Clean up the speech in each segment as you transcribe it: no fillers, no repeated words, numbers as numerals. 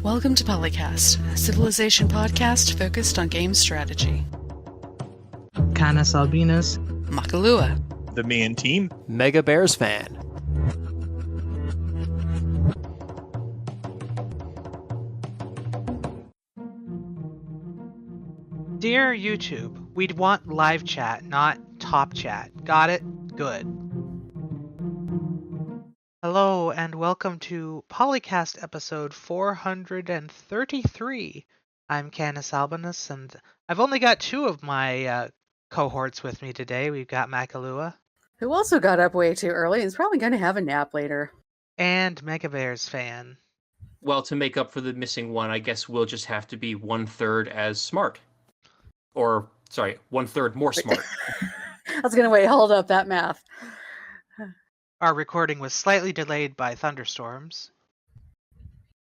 Welcome to PolyCast, a civilization podcast focused on game strategy. CanusAlbinus, Makahlua, the main team, MegaBearsFan. Dear YouTube, we'd want live chat, not top chat. Got it? Good. Hello and welcome to PolyCast episode 433. I'm CanusAlbinus and I've only got two of my cohorts with me today. We've got Makahlua. Who also got up way too early and is probably going to have a nap later. And MegaBearsFan. Well, to make up for the missing one, I guess we'll just have to be 1/3 as smart. Or, sorry, 1/3 more smart. I was going to wait, hold up that math. Our recording was slightly delayed by thunderstorms.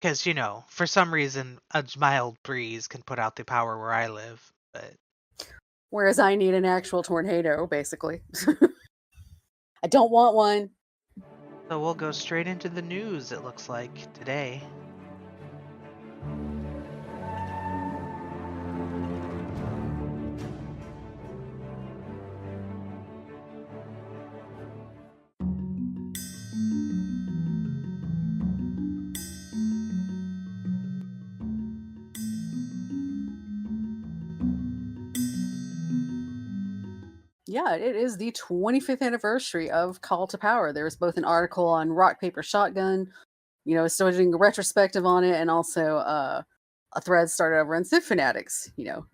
Because, for some reason, a mild breeze can put out the power where I live. But Whereas I need an actual tornado, basically. I don't want one. So we'll go straight into the news, it looks like, today. Yeah, it is the 25th anniversary of Call to Power. There was both an article on Rock, Paper, Shotgun, still doing a retrospective on it, and also a thread started over on Civ Fanatics,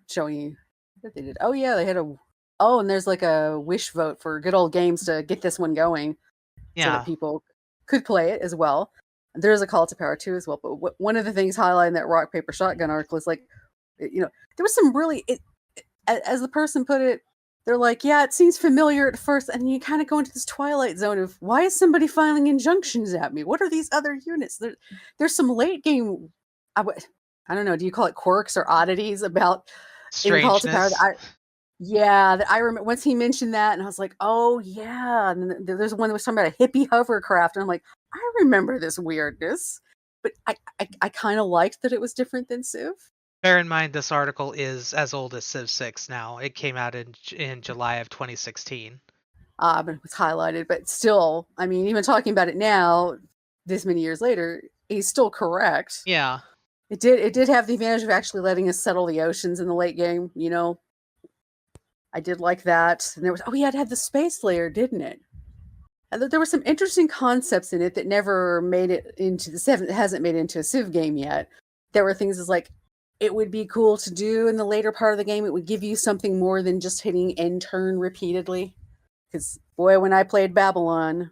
showing you that they did. Oh, yeah, they had and there's like a wish vote for good old games to get this one going. So that people could play it as well. There's a Call to Power 2 as well. But one of the things highlighted in that Rock, Paper, Shotgun article is like, there was some really, as the person put it, they're like, yeah, it seems familiar at first, and you kind of go into this twilight zone of, why is somebody filing injunctions at me? What are these other units? There's some late game, I don't know, do you call it quirks or oddities about in Call to Power? That I remember once he mentioned that, and I was like, oh yeah. And then there's one that was talking about a hippie hovercraft, and I'm like, I remember this weirdness, but I kind of liked that it was different than Civ. Bear in mind, this article is as old as Civ 6 now. It came out in July of 2016. But it was highlighted, but still, I mean, even talking about it now, this many years later, he's still correct. Yeah. It did have the advantage of actually letting us settle the oceans in the late game, I did like that. And there was, yeah, it had the space layer, didn't it? And there were some interesting concepts in it that never made it into the Civ. It hasn't made it into a Civ game yet. There were things as like, it would be cool to do in the later part of the game. It would give you something more than just hitting end turn repeatedly. Because, boy, when I played Babylon,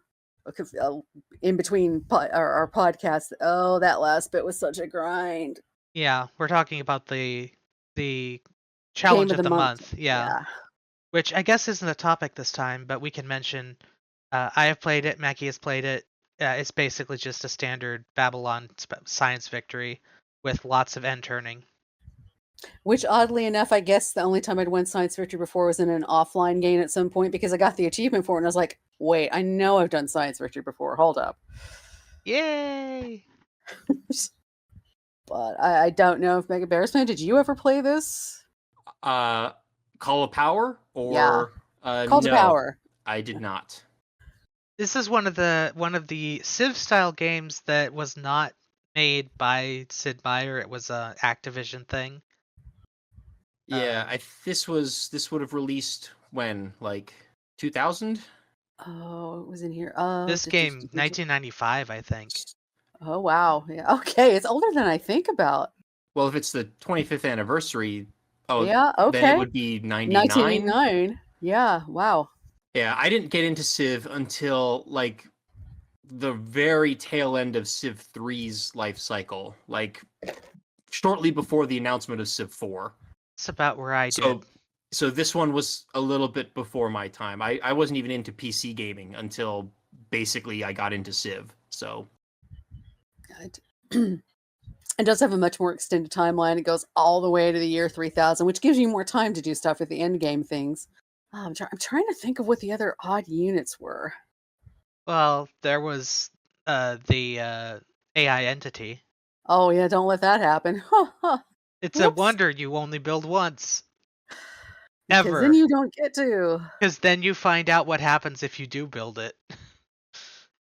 in between our podcasts, that last bit was such a grind. Yeah, we're talking about the challenge of the month. Yeah. Which I guess isn't a topic this time, but we can mention, I have played it, Mackie has played it. It's basically just a standard Babylon science victory with lots of end turning. Which, oddly enough, I guess the only time I'd won Science Victory before was in an offline game at some point, because I got the achievement for it, and I was like, wait, I know I've done Science Victory before. Hold up. Yay! But I don't know if MegaBearsFan, did you ever play this? Call of Power? Or yeah. Call to Power. I did not. This is one of the Civ-style games that was not made by Sid Meier. It was an Activision thing. Yeah, this would have released when, like 2000? Oh, it was in here. This game, 1995, I think. Oh wow! Yeah, okay, it's older than I think about. Well, if it's the 25th anniversary, yeah, okay, then it would be 99. 1989. Yeah, wow. Yeah, I didn't get into Civ until like the very tail end of Civ 3's life cycle, like shortly before the announcement of Civ 4. That's about where I did. So this one was a little bit before my time. I wasn't even into PC gaming until basically I got into Civ. So it does have a much more extended timeline. It goes all the way to the year 3000, which gives you more time to do stuff with the end game things. I'm trying to think of what the other odd units were. Well, there was the AI entity. Oh yeah, don't let that happen. It's a wonder you only build once. Because then you don't get to. Because then you find out what happens if you do build it.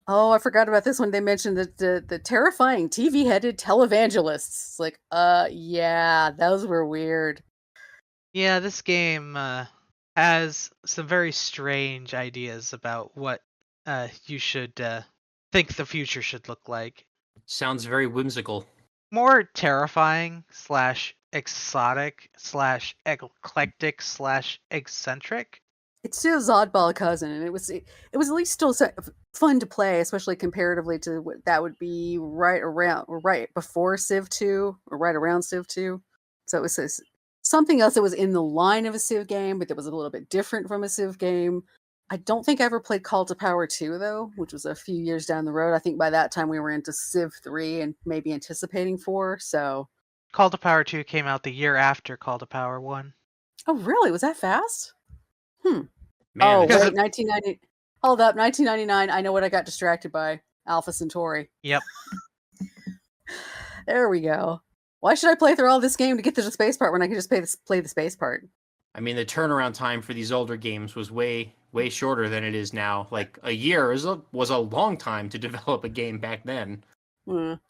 Oh, I forgot about this one. They mentioned that the terrifying TV-headed televangelists. It's like, yeah, those were weird. Yeah, this game has some very strange ideas about what you should think the future should look like. Sounds very whimsical. More terrifying / exotic / eclectic / eccentric. It's still Oddball Cousin, and it was at least still fun to play, especially comparatively to what that would be right before Civ 2 or right around Civ 2. So it was something else that was in the line of a Civ game, but that was a little bit different from a Civ game. I don't think I ever played Call to Power 2 though, which was a few years down the road. I think by that time we were into Civ 3 and maybe anticipating 4. So Call to Power 2 came out the year after Call to Power 1. Oh, really? Was that fast? Man, oh, wait, 1990. Hold up, 1999. I know what I got distracted by. Alpha Centauri. Yep. There we go. Why should I play through all this game to get to the space part when I can just play the space part? I mean, the turnaround time for these older games was way shorter than it is now. Like a year was a long time to develop a game back then.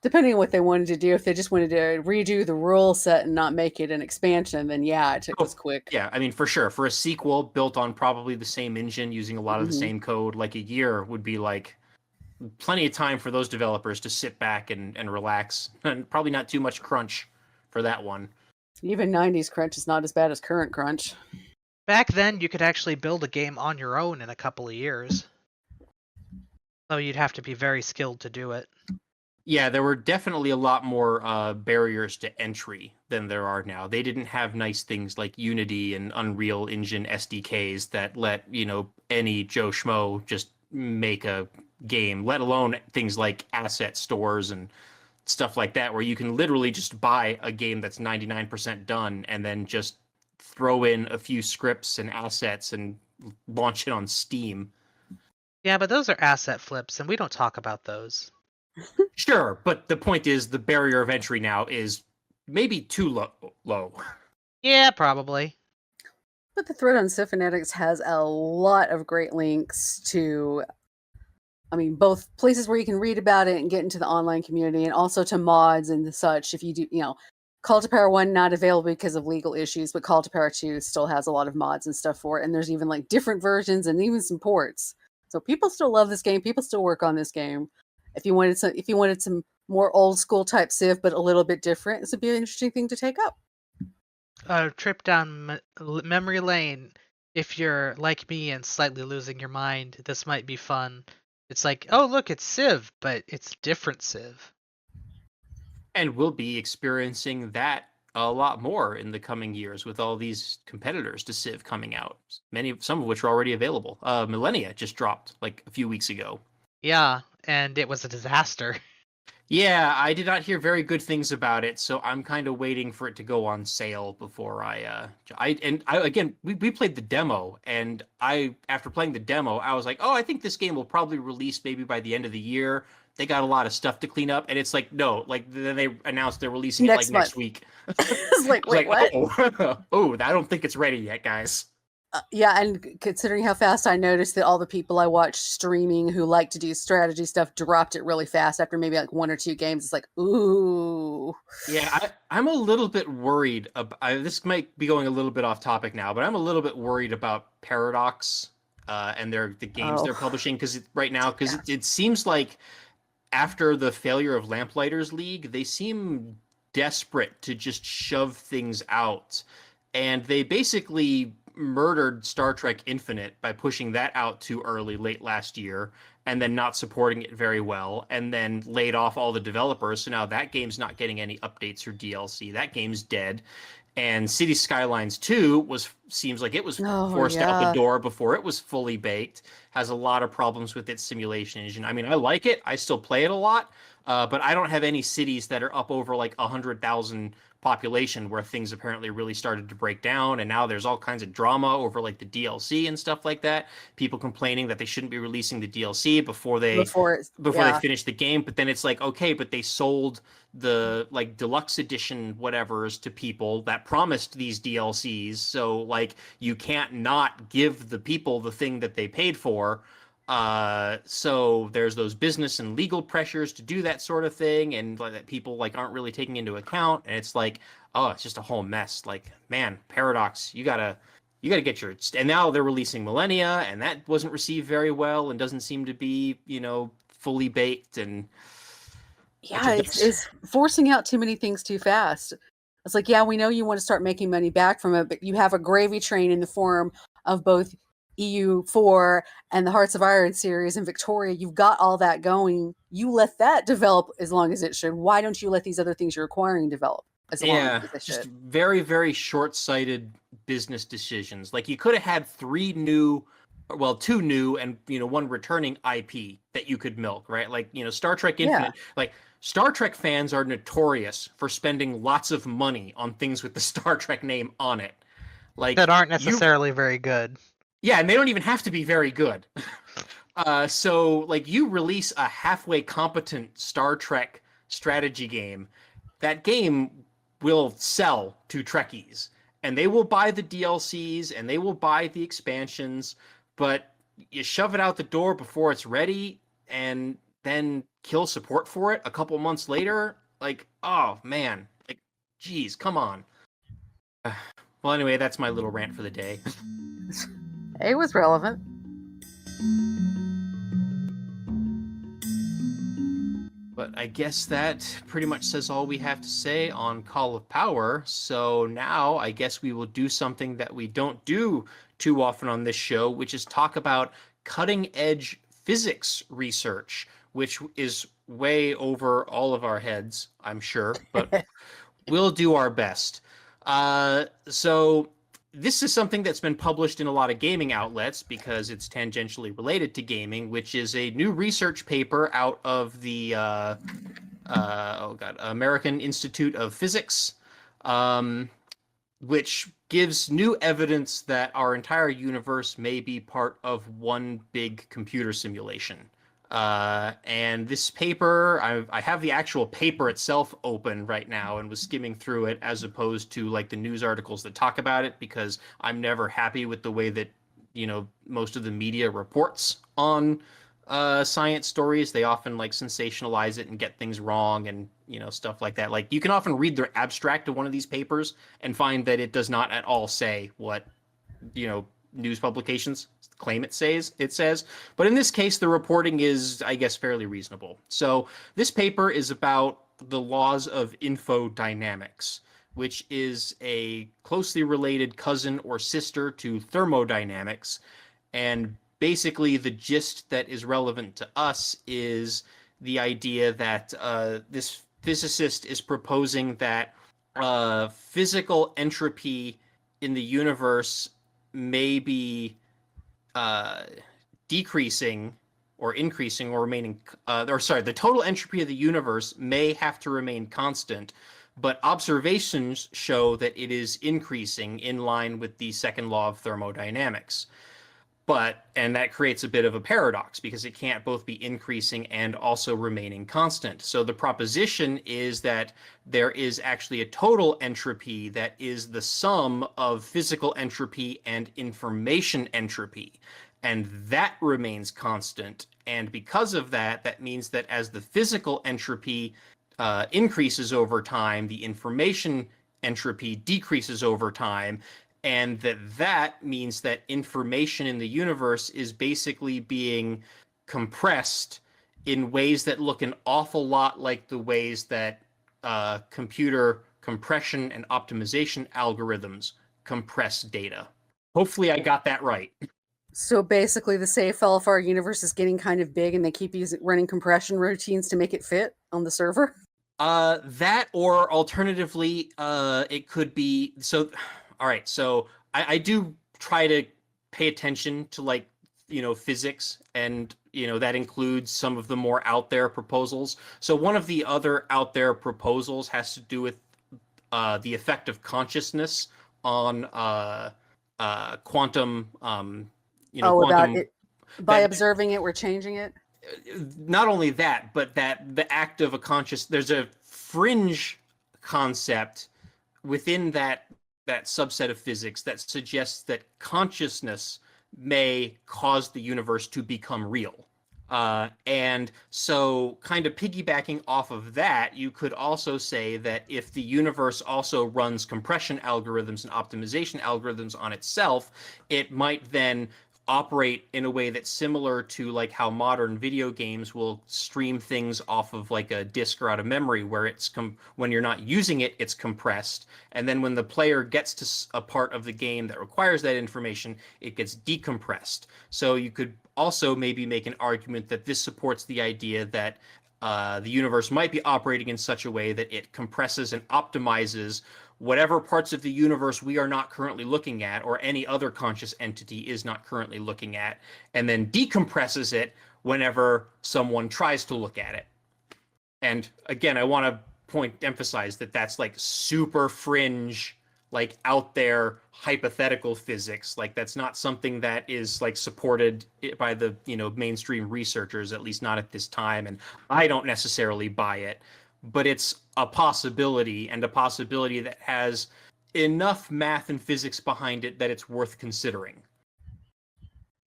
Depending on what they wanted to do, if they just wanted to redo the rule set and not make it an expansion, then yeah, it was quick. Yeah, I mean, for sure. For a sequel built on probably the same engine, using a lot of the same code, like a year would be like plenty of time for those developers to sit back and relax. And probably not too much crunch for that one. Even 90s crunch is not as bad as current crunch. Back then, you could actually build a game on your own in a couple of years. Though you'd have to be very skilled to do it. Yeah, there were definitely a lot more barriers to entry than there are now. They didn't have nice things like Unity and Unreal Engine SDKs that let, any Joe Schmo just make a game, let alone things like asset stores and stuff like that, where you can literally just buy a game that's 99% done and then just throw in a few scripts and assets and launch it on Steam. Yeah, but those are asset flips, and we don't talk about those. Sure, but the point is the barrier of entry now is maybe too low. Yeah, probably. But the thread on Civ-Fanatics has a lot of great links to, both places where you can read about it and get into the online community, and also to mods and such. If you do, Call to Power 1 not available because of legal issues, but Call to Power 2 still has a lot of mods and stuff for it, and there's even like different versions and even some ports. So people still love this game. People still work on this game. If you wanted some more old school type Civ, but a little bit different, this would be an interesting thing to take up. A trip down memory lane. If you're like me and slightly losing your mind, this might be fun. It's like, oh look, it's Civ, but it's different Civ. And we'll be experiencing that a lot more in the coming years with all these competitors to Civ coming out. Some of which are already available. Millennia just dropped like a few weeks ago. Yeah, and it was a disaster. Yeah, I did not hear very good things about it, so I'm kind of waiting for it to go on sale before we played the demo, and after playing the demo, I was like, oh, I think this game will probably release maybe by the end of the year. They got a lot of stuff to clean up, and it's like, no, like then they announced they're releasing it like next week. It's like, wait, what? Oh, I don't think it's ready yet, guys. Yeah, and considering how fast I noticed that all the people I watch streaming who like to do strategy stuff dropped it really fast after maybe like 1 or 2 games, it's like, ooh. Yeah, I'm a little bit worried. This might be going a little bit off topic now, but I'm a little bit worried about Paradox and the games they're publishing right now, because it seems like after the failure of Lamplighters League, they seem desperate to just shove things out, and they basically murdered Star Trek Infinite by pushing that out too early late last year and then not supporting it very well, and then laid off all the developers. So now that game's not getting any updates or DLC. That game's dead. And City Skylines 2 seems like it was forced out the door before it was fully baked. Has a lot of problems with its simulation engine. I mean, I like it. I still play it a lot. But I don't have any cities that are up over like 100,000 population where things apparently really started to break down, and now there's all kinds of drama over like the DLC and stuff like that. People complaining that they shouldn't be releasing the DLC before they finish the game. But then it's like, okay, but they sold the like deluxe edition whatevers to people that promised these DLCs, so like you can't not give the people the thing that they paid for. So there's those business and legal pressures to do that sort of thing, and like that people like aren't really taking into account, and it's like, oh, it's just a whole mess. Like, man, Paradox, you gotta get your. And now they're releasing Millennia, and that wasn't received very well, and doesn't seem to be, fully baked. And yeah, it's forcing out too many things too fast. It's like, yeah, we know you want to start making money back from it, but you have a gravy train in the form of both EU4 and the Hearts of Iron series and Victoria. You've got all that going. You let that develop as long as it should. Why don't you let these other things you're acquiring develop as long as they should? Just very, very short-sighted business decisions. Like, you could have had two new and one returning IP that you could milk, right? Like, Star Trek Infinite. Like, Star Trek fans are notorious for spending lots of money on things with the Star Trek name on it, like that aren't necessarily very good. Yeah, and they don't even have to be very good. So, like, you release a halfway competent Star Trek strategy game, that game will sell to Trekkies, and they will buy the DLCs, and they will buy the expansions, but you shove it out the door before it's ready, and then kill support for it a couple months later. Like, oh, man. Like, geez, come on. Well, anyway, that's my little rant for the day. It was relevant. But I guess that pretty much says all we have to say on Call of Power. So now I guess we will do something that we don't do too often on this show, which is talk about cutting-edge physics research, which is way over all of our heads, I'm sure, but we'll do our best. So this is something that's been published in a lot of gaming outlets because it's tangentially related to gaming, which is a new research paper out of the American Institute of Physics, which gives new evidence that our entire universe may be part of one big computer simulation. And this paper, I have the actual paper itself open right now and was skimming through it as opposed to like the news articles that talk about it, because I'm never happy with the way that, most of the media reports on science stories. They often like sensationalize it and get things wrong and, stuff like that. Like, you can often read the abstract of one of these papers and find that it does not at all say what, news publications claim it says. But in this case, the reporting is, I guess, fairly reasonable. So this paper is about the laws of infodynamics, which is a closely related cousin or sister to thermodynamics. And basically the gist that is relevant to us is the idea that this physicist is proposing that physical entropy in the universe may be decreasing or increasing or remaining, the total entropy of the universe may have to remain constant, but observations show that it is increasing in line with the second law of thermodynamics. And that creates a bit of a paradox because it can't both be increasing and also remaining constant. So the proposition is that there is actually a total entropy that is the sum of physical entropy and information entropy, and that remains constant. And because of that, that means that as the physical entropy increases over time, the information entropy decreases over time. And that means that information in the universe is basically being compressed in ways that look an awful lot like the ways that computer compression and optimization algorithms compress data. Hopefully I got that right. So basically the safe file of our universe is getting kind of big and they keep running compression routines to make it fit on the server? That, or alternatively, it could be... All right, so I do try to pay attention to physics, and that includes some of the more out there proposals. So one of the other out there proposals has to do with the effect of consciousness on quantum, about it by that, observing it, we're changing it. Not only that, but that the act of a conscious, there's a fringe concept within that subset of physics that suggests that consciousness may cause the universe to become real. And so kind of piggybacking off of that, you could also say that if the universe also runs compression algorithms and optimization algorithms on itself, it might then operate in a way that's similar to like how modern video games will stream things off of like a disk or out of memory, where it's when you're not using it, it's compressed, and then when the player gets to a part of the game that requires that information, it gets decompressed. So you could also maybe make an argument that this supports the idea that the universe might be operating in such a way that it compresses and optimizes whatever parts of the universe we are not currently looking at, or any other conscious entity is not currently looking at, and then decompresses it whenever someone tries to look at it. And again, I want to emphasize that that's like super fringe, like out there hypothetical physics. Like that's not something that is like supported by the mainstream researchers, at least not at this time, and I don't necessarily buy it. But it's a possibility, and a possibility that has enough math and physics behind it that it's worth considering.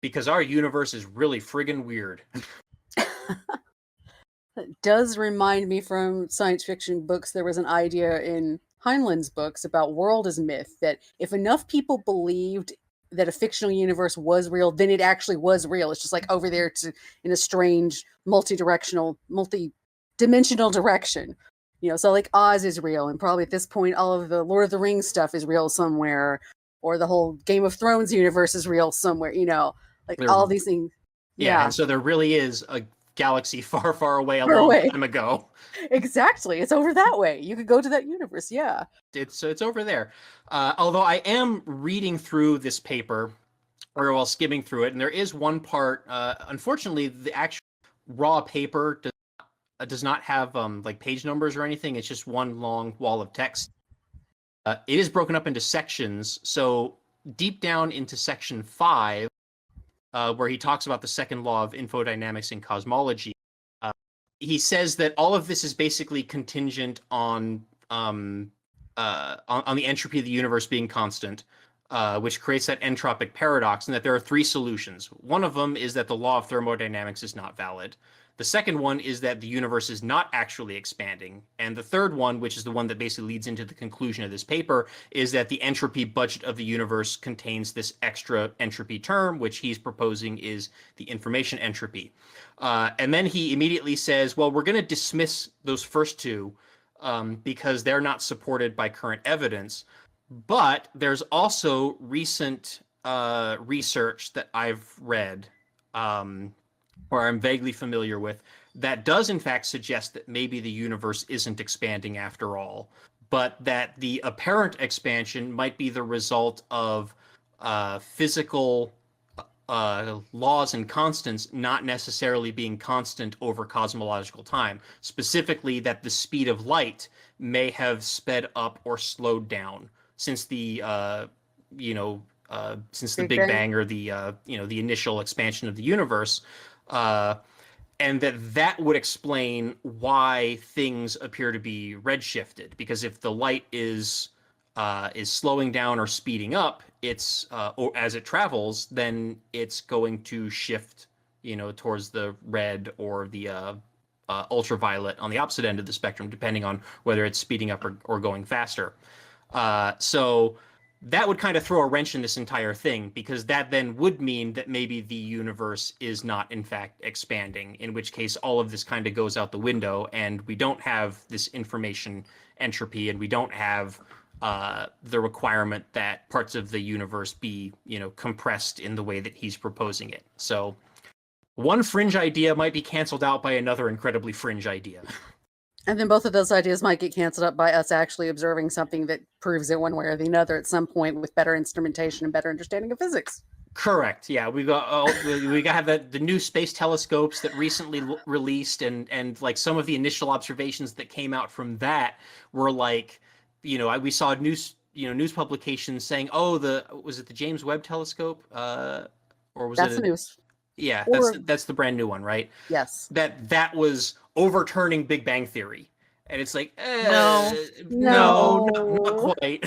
Because our universe is really friggin' weird. It does remind me from science fiction books, there was an idea in Heinlein's books about world as myth, that if enough people believed that a fictional universe was real, then it actually was real. It's just like over there in a strange, multi-dimensional direction. So like Oz is real, and probably at this point all of the Lord of the Rings stuff is real somewhere, or the whole Game of Thrones universe is real somewhere, like all these things. Yeah, and so there really is a galaxy far, far away a long time ago. Exactly. It's over that way. You could go to that universe, yeah. It's over there. Although I am reading through this paper, or skimming through it, and there is one part, unfortunately, the actual raw paper does not have like page numbers or anything. It's just one long wall of text. It is broken up into sections. So deep down into section 5, where he talks about the second law of infodynamics in cosmology, he says that all of this is basically contingent on the entropy of the universe being constant, which creates that entropic paradox, and that there are 3 solutions. One of them is that the law of thermodynamics is not valid. The second one is that the universe is not actually expanding. And the third one, which is the one that basically leads into the conclusion of this paper, is that the entropy budget of the universe contains this extra entropy term, which he's proposing is the information entropy. And then he immediately says, well, we're going to dismiss those first 2 because they're not supported by current evidence. But there's also recent research that I've read, or I'm vaguely familiar with, that does in fact suggest that maybe the universe isn't expanding after all, but that the apparent expansion might be the result of physical laws and constants not necessarily being constant over cosmological time. Specifically, that the speed of light may have sped up or slowed down since the since the Big Bang, or the the initial expansion of the universe. And that would explain why things appear to be redshifted, because if the light is slowing down or speeding up, it's or as it travels, then it's going to shift, towards the red or the ultraviolet on the opposite end of the spectrum, depending on whether it's speeding up or going faster. So that would kind of throw a wrench in this entire thing, because that then would mean that maybe the universe is not in fact expanding, in which case all of this kind of goes out the window, and we don't have this information entropy, and we don't have the requirement that parts of the universe be, compressed in the way that he's proposing it. So one fringe idea might be canceled out by another incredibly fringe idea. And then both of those ideas might get canceled out by us actually observing something that proves it one way or the other at some point, with better instrumentation and better understanding of physics. Correct. Yeah, we got the new space telescopes that recently released, and like some of the initial observations that came out from that were like we saw news publications saying, oh, was it the James Webb Telescope, or was That's it the news. Yeah, Or, that's the brand new one, right? yes. That was overturning Big Bang Theory, and it's like, No. not quite.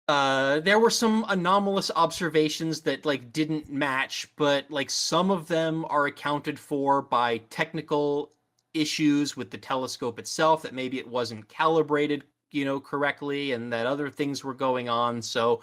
There were some anomalous observations that like didn't match, but like some of them are accounted for by technical issues with the telescope itself, that maybe it wasn't calibrated, correctly, and that other things were going on. So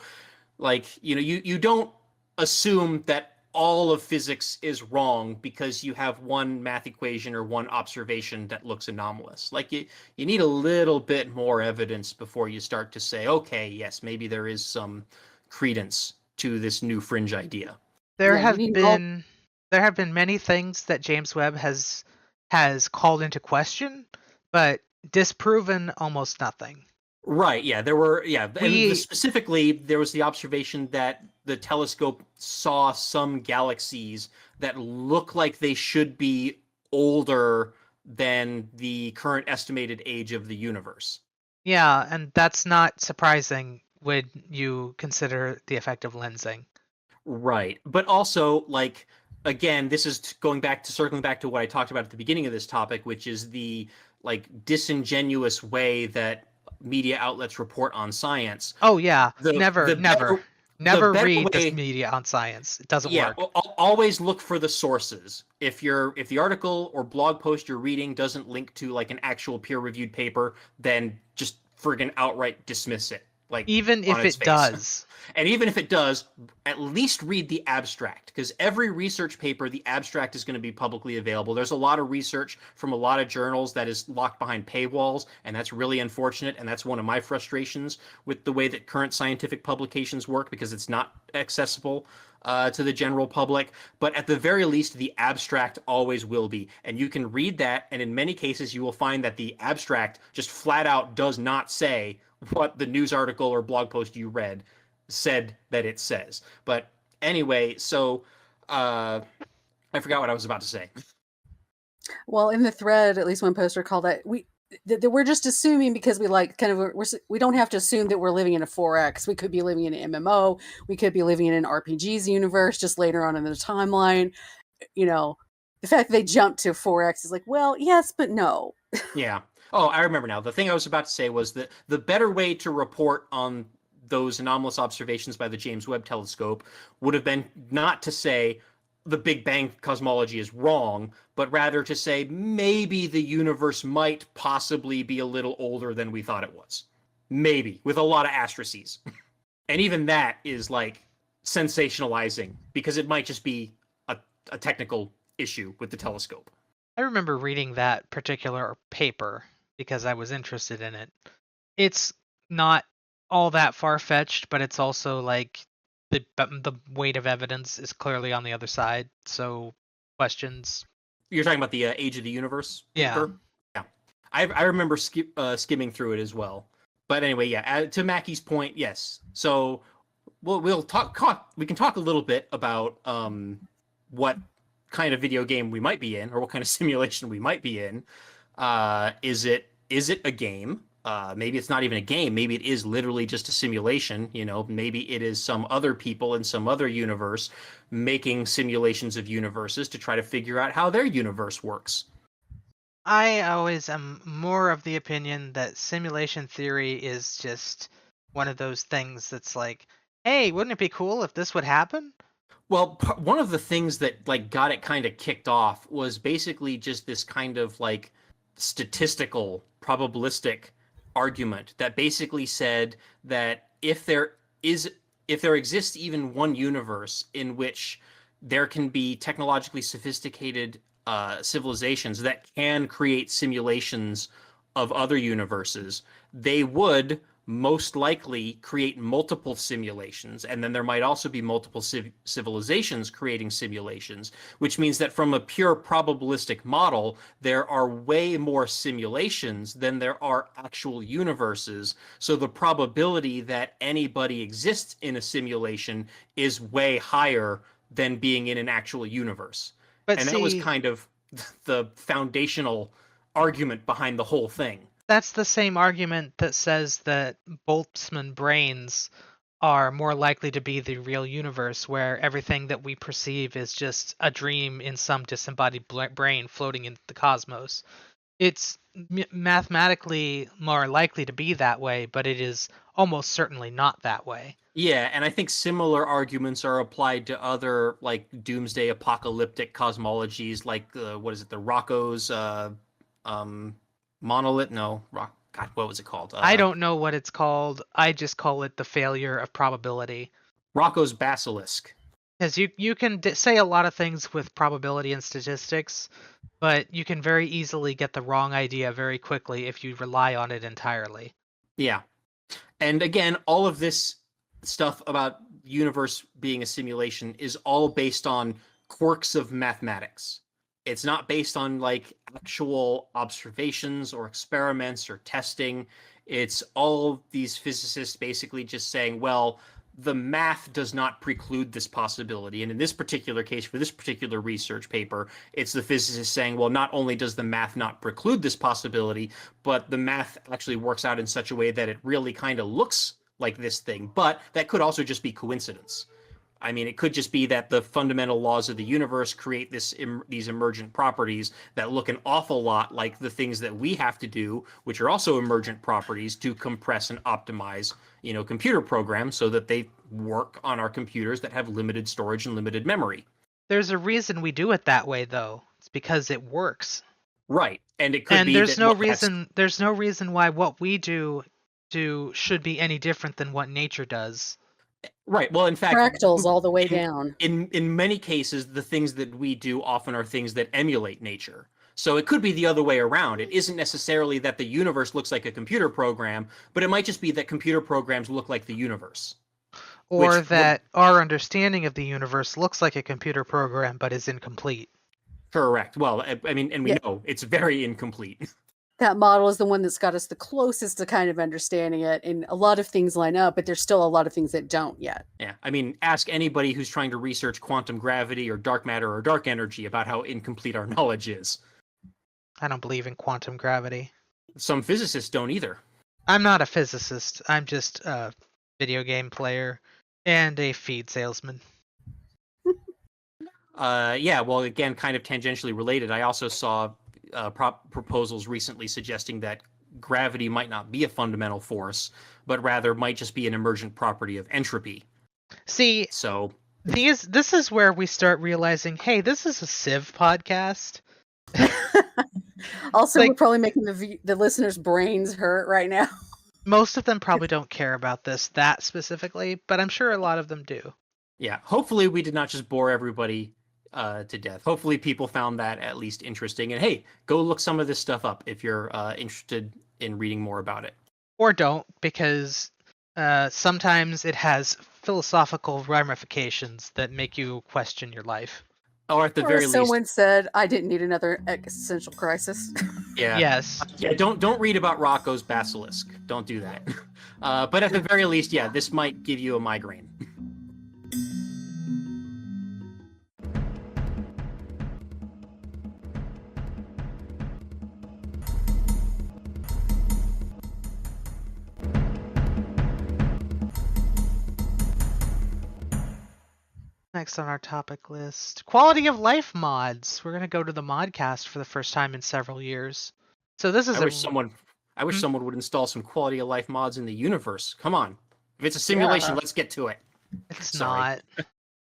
like, you don't assume that all of physics is wrong because you have one math equation or one observation that looks anomalous. Like you need a little bit more evidence before you start to say, okay, yes, maybe there is some credence to this new fringe idea. There have been many things that James Webb has called into question, but disproven almost nothing. Right, yeah, there were, specifically, there was the observation that the telescope saw some galaxies that look like they should be older than the current estimated age of the universe. Yeah, and that's not surprising when you consider the effect of lensing. Right, but also, like, again, this is circling back to what I talked about at the beginning of this topic, which is the, like, disingenuous way that media outlets report on science. Oh yeah, never read this media on science. It doesn't work. Always look for the sources. If the article or blog post you're reading doesn't link to like an actual peer-reviewed paper, then just friggin' outright dismiss it. Like, even if it does. And even if it does, at least read the abstract, because every research paper, the abstract is going to be publicly available. There's a lot of research from a lot of journals that is locked behind paywalls, and that's really unfortunate, and that's one of my frustrations with the way that current scientific publications work, because it's not accessible to the general public. But at the very least, the abstract always will be, and you can read that, and in many cases, you will find that the abstract just flat out does not say what the news article or blog post you read said that it says. But anyway, so I forgot what I was about to say. Well, in the thread, at least one poster called that we're just assuming, because we don't have to assume that we're living in a 4X. We could be living in an MMO. We could be living in an RPG's universe just later on in the timeline. The fact that they jumped to 4X is like, well, yes, but no. Yeah. Oh, I remember now. The thing I was about to say was that the better way to report on those anomalous observations by the James Webb Telescope would have been not to say the Big Bang cosmology is wrong, but rather to say maybe the universe might possibly be a little older than we thought it was. Maybe, with a lot of asterisks. And even that is like sensationalizing, because it might just be a technical issue with the telescope. I remember reading that particular paper because I was interested in it. It's not all that far-fetched, but it's also like the weight of evidence is clearly on the other side, so questions. You're talking about the Age of the Universe paper? Yeah. I remember skimming through it as well. But anyway, yeah, to Mackie's point, yes. So we can talk a little bit about what kind of video game we might be in, or what kind of simulation we might be in. Is it a game? Maybe it's not even a game. Maybe it is literally just a simulation. Maybe it is some other people in some other universe making simulations of universes to try to figure out how their universe works. I always am more of the opinion that simulation theory is just one of those things that's like, hey, wouldn't it be cool if this would happen? Well, one of the things that like got it kind of kicked off was basically just this kind of like statistical, probabilistic argument that basically said that if there exists even one universe in which there can be technologically sophisticated civilizations that can create simulations of other universes, they would most likely create multiple simulations, and then there might also be multiple civilizations creating simulations, which means that from a pure probabilistic model, there are way more simulations than there are actual universes. So the probability that anybody exists in a simulation is way higher than being in an actual universe. That was kind of the foundational argument behind the whole thing. that's the same argument that says that Boltzmann brains are more likely to be the real universe, where everything that we perceive is just a dream in some disembodied brain floating in the cosmos. It's mathematically more likely to be that way, but it is almost certainly not that way. Yeah, and I think similar arguments are applied to other like doomsday apocalyptic cosmologies, like what is it, the Rocco's monolith? No, God, what was it called? I don't know what it's called. I just call it the failure of probability. Rocco's basilisk. Because you can say a lot of things with probability and statistics, but you can very easily get the wrong idea very quickly if you rely on it entirely. Yeah. And again, all of this stuff about universe being a simulation is all based on quirks of mathematics. It's not based on like actual observations or experiments or testing. It's all these physicists basically just saying, well, the math does not preclude this possibility. And in this particular case, for this particular research paper, it's the physicists saying, well, not only does the math not preclude this possibility, but the math actually works out in such a way that it really kind of looks like this thing. But that could also just be coincidence. I mean, it could just be that the fundamental laws of the universe create these emergent properties that look an awful lot like the things that we have to do, which are also emergent properties, to compress and optimize, computer programs so that they work on our computers that have limited storage and limited memory. There's a reason we do it that way, though. It's because it works. Right, and it could and be. There's no reason why what we do should be any different than what nature does. Right. Well, in fact, fractals all the way down. In many cases, the things that we do often are things that emulate nature. So it could be the other way around. It isn't necessarily that the universe looks like a computer program, but it might just be that computer programs look like the universe. Or that our understanding of the universe looks like a computer program, but is incomplete. Correct. Well, I mean, and we know it's very incomplete. That model is the one that's got us the closest to kind of understanding it, and a lot of things line up, but there's still a lot of things that don't yet. Yeah, I mean, ask anybody who's trying to research quantum gravity or dark matter or dark energy about how incomplete our knowledge is. I don't believe in quantum gravity. Some physicists don't either. I'm not a physicist. I'm just a video game player and a feed salesman. Yeah, well, again, kind of tangentially related, I also saw proposals recently suggesting that gravity might not be a fundamental force, but rather might just be an emergent property of entropy. See, so this is where we start realizing, hey, this is a Civ podcast. Also, we're probably making the listeners' brains hurt right now. Most of them probably don't care about this that specifically, but I'm sure a lot of them do. Yeah, hopefully we did not just bore everybody to death. Hopefully people found that at least interesting. And hey, go look some of this stuff up if you're interested in reading more about it. Or don't, because sometimes it has philosophical ramifications that make you question your life. Or at the very least, someone said I didn't need another existential crisis. Yeah. Yes. Yeah. Don't read about Rocco's basilisk. Don't do that. But at the very least, yeah, this might give you a migraine. Next on our topic list, quality of life mods. We're going to go to the ModCast for the first time in several years. So this is I wish someone would install some quality of life mods in the universe. Come on. If it's a simulation, let's get to it. It's not.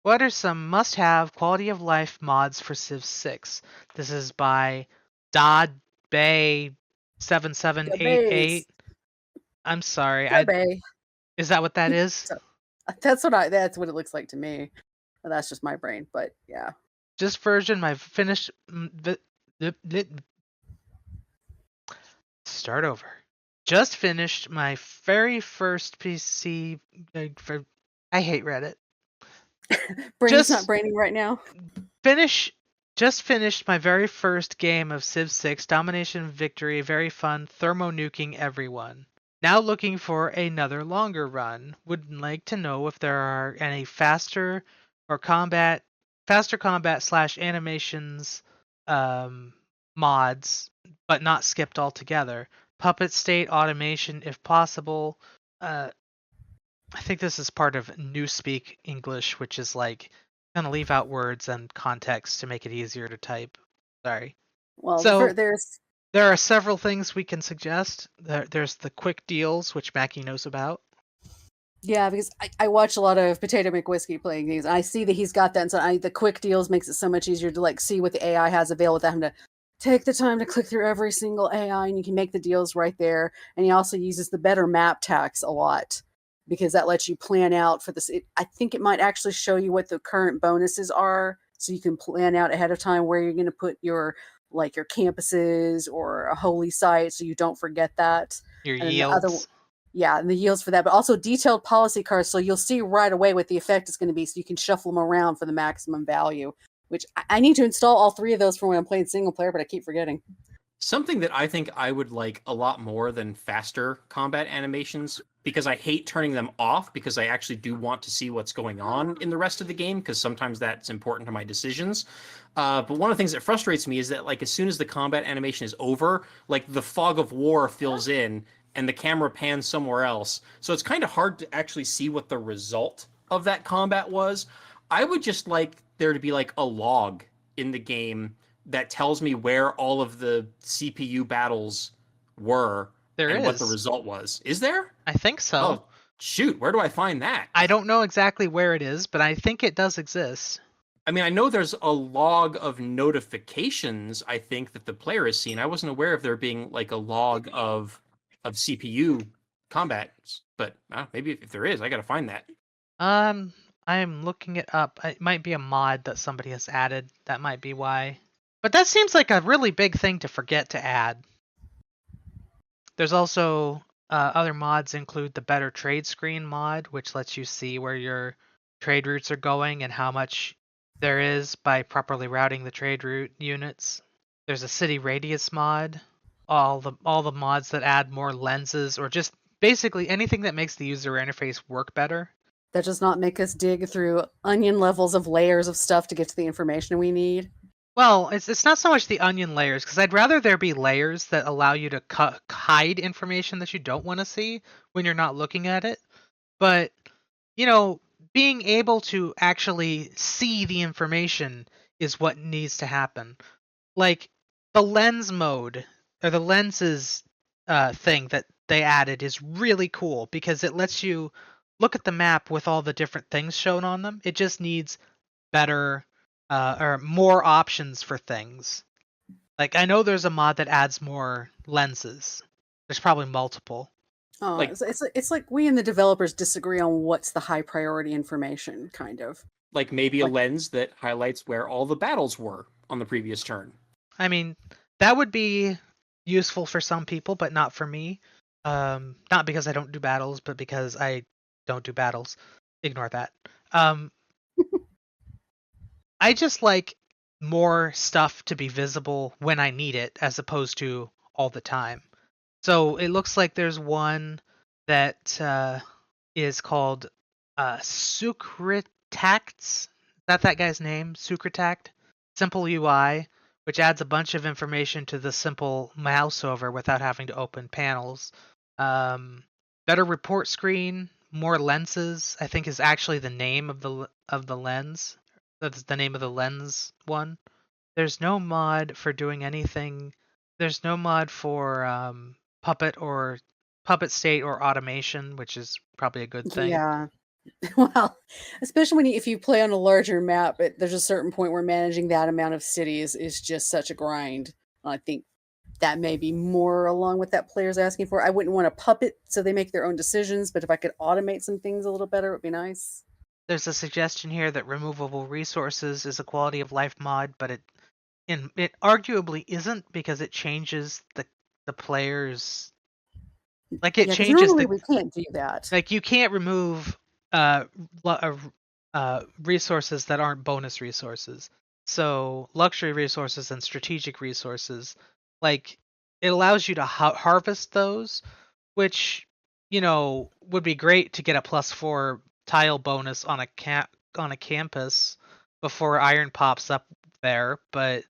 What are some must-have quality of life mods for Civ 6? This is by Dodbay7788. I'm sorry. Is that what that is? That's what it looks like to me. Well, that's just my brain, but yeah. Just version my finished. Start over. Just finished my very first PC. I hate Reddit. Brain's not braining right now. Just finished my very first game of Civ 6 Domination Victory. Very fun. Thermo-nuking everyone. Now looking for another longer run. Would like to know if there are any faster combat / animations mods, but not skipped altogether. puppet state automation if possible. I think this is part of Newspeak English, which is like gonna leave out words and context to make it easier to type. Sorry. Well, So there's there are several things we can suggest. There's the quick deals, which Mackie knows about. Yeah, because I watch a lot of Potato McWhiskey playing games, and I see that he's got that, and so the quick deals makes it so much easier to like see what the AI has available without having to take the time to click through every single AI, and you can make the deals right there. And he also uses the better map tax a lot because that lets you plan out for this. I think it might actually show you what the current bonuses are, so you can plan out ahead of time where you're going to put your like your campuses or a holy site, so you don't forget that. Your And then yields. yeah, and the yields for that, but also detailed policy cards, so you'll see right away what the effect is going to be, so you can shuffle them around for the maximum value. Which I need to install all 3 of those for when I'm playing single player, but I keep forgetting. Something that I think I would like a lot more than faster combat animations, because I hate turning them off, because I actually do want to see what's going on in the rest of the game, because sometimes that's important to my decisions. But one of the things that frustrates me is that, like, as soon as the combat animation is over, like, the fog of war fills in, and the camera pans somewhere else. So it's kind of hard to actually see what the result of that combat was. I would just like there to be, like, a log in the game that tells me where all of the CPU battles were what the result was. Is there? I think so. Oh, shoot. Where do I find that? I don't know exactly where it is, but I think it does exist. I mean, I know there's a log of notifications, I think, that the player has seen. I wasn't aware of there being, like, a log of CPU combats, but maybe if there is, I gotta find that. I'm looking it up. It might be a mod that somebody has added. That might be why. But that seems like a really big thing to forget to add. There's also other mods include the Better Trade Screen mod, which lets you see where your trade routes are going and how much there is by properly routing the trade route units. There's a City Radius mod. All the mods that add more lenses, or just basically anything that makes the user interface work better. That does not make us dig through onion levels of layers of stuff to get to the information we need. Well, it's not so much the onion layers, because I'd rather there be layers that allow you to hide information that you don't want to see when you're not looking at it. But, being able to actually see the information is what needs to happen. Like, the lens mode, or the lenses thing that they added is really cool, because it lets you look at the map with all the different things shown on them. It just needs better or more options for things. Like, I know there's a mod that adds more lenses. There's probably multiple. Oh, it's like we and the developers disagree on what's the high priority information, kind of. Like maybe a lens that highlights where all the battles were on the previous turn. I mean, that would be useful for some people, but not for me. Not because I don't do battles, but because I don't do battles. Ignore that. I just like more stuff to be visible when I need it, as opposed to all the time. So it looks like there's one that is called Sucritact. Is that guy's name? Sucritact? Simple UI, which adds a bunch of information to the simple mouse over without having to open panels. Better report screen, more lenses, I think is actually the name of the lens. That's the name of the lens one. There's no mod for doing anything. There's no mod for puppet state or automation, which is probably a good thing. Yeah. Well, especially if you play on a larger map, there's a certain point where managing that amount of cities is just such a grind. I think that may be more along what that player's asking for. I wouldn't want a puppet so they make their own decisions, but if I could automate some things a little better, it would be nice. There's a suggestion here that removable resources is a quality of life mod, but it arguably isn't, because it changes the player's, like, it changes normally we can't do that. Like, you can't remove resources that aren't bonus resources. So luxury resources and strategic resources, like, it allows you to harvest those, which would be great to get a +4 tile bonus on a campus before iron pops up there. But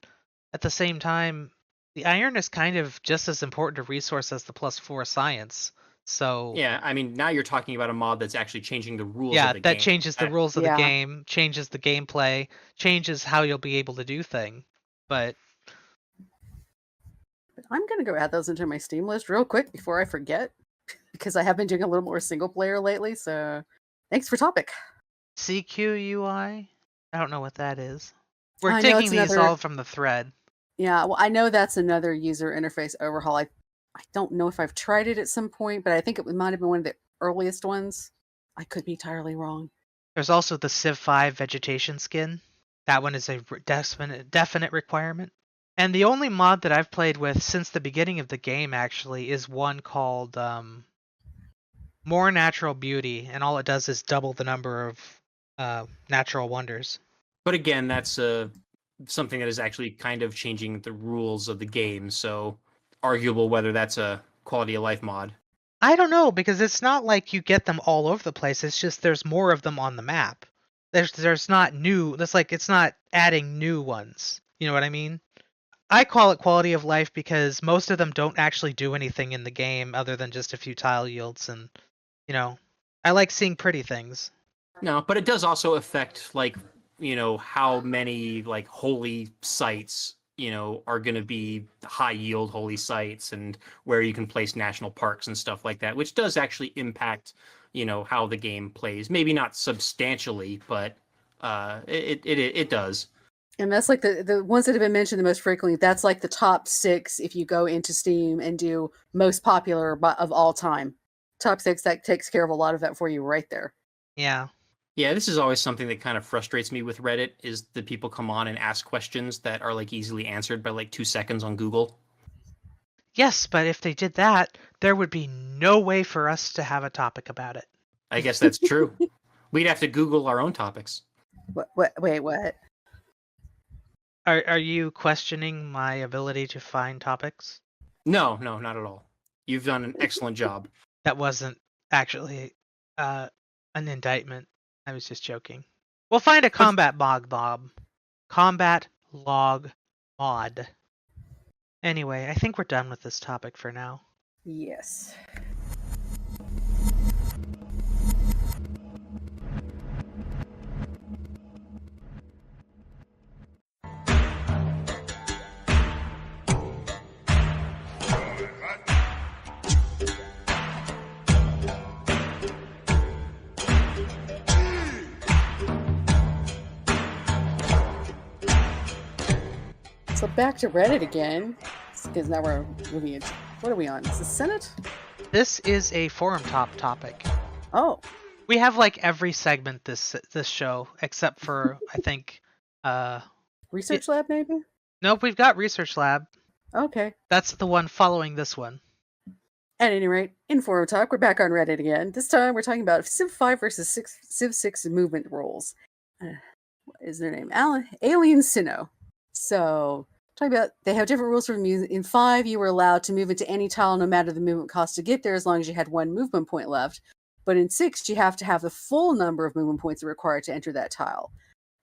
at the same time, The iron is kind of just as important a resource as the +4 science. So yeah, I mean, now you're talking about a mod that's actually changing the rules yeah, of the that game. changes the rules of the Yeah. game, changes the gameplay, changes how you'll be able to do things. But I'm going to go add those into my Steam list real quick before I forget, because I have been doing a little more single player lately. So thanks for topic. CQUI? I don't know what that is. We're I know taking it's these another- all from the thread. Yeah, well, I know that's another user interface overhaul. I don't know if I've tried it at some point, but I think it might have been one of the earliest ones. I could be entirely wrong. There's also the Civ 5 vegetation skin. That one is a definite requirement. And the only mod that I've played with since the beginning of the game, actually, is one called More Natural Beauty, and all it does is double the number of natural wonders. But again, that's something that is actually kind of changing the rules of the game, so arguable whether that's a quality of life mod. I don't know, because it's not like you get them all over the place. It's just there's more of them on the map. There's not new. That's like it's not adding new ones. You know what I mean? I call it quality of life because most of them don't actually do anything in the game other than just a few tile yields, and you know, I like seeing pretty things. No, but it does also affect like, you know, how many like holy sites, you know, are going to be high yield holy sites and where you can place national parks and stuff like that, which does actually impact, you know, how the game plays. Maybe not substantially, but it does. And that's like the ones that have been mentioned the most frequently. That's like the top 6 if you go into Steam and do most popular of all time. Top 6, that takes care of a lot of that for you right there. Yeah. Yeah, this is always something that kind of frustrates me with Reddit, is that people come on and ask questions that are like easily answered by like 2 seconds on Google. Yes, but if they did that, there would be no way for us to have a topic about it. I guess that's true. We'd have to Google our own topics. Wait, what? Are you questioning my ability to find topics? No, not at all. You've done an excellent job. That wasn't actually an indictment. I was just joking. We'll find a combat log mod. Combat log mod. Anyway, I think we're done with this topic for now. Yes. So back to Reddit again, because now we're moving into, what are we on? Is this Senate? This is a forum topic. Oh. We have like every segment this show except for I think Research Lab maybe? Nope, we've got Research Lab. Okay. That's the one following this one. At any rate, in Forum Talk, we're back on Reddit again. This time we're talking about Civ 5 versus Civ 6 movement rules. What is their name? Alien Sinnoh. So, talking about, they have different rules for music. In 5, you were allowed to move into any tile no matter the movement cost to get there as long as you had 1 movement point left. But in 6, you have to have the full number of movement points required to enter that tile.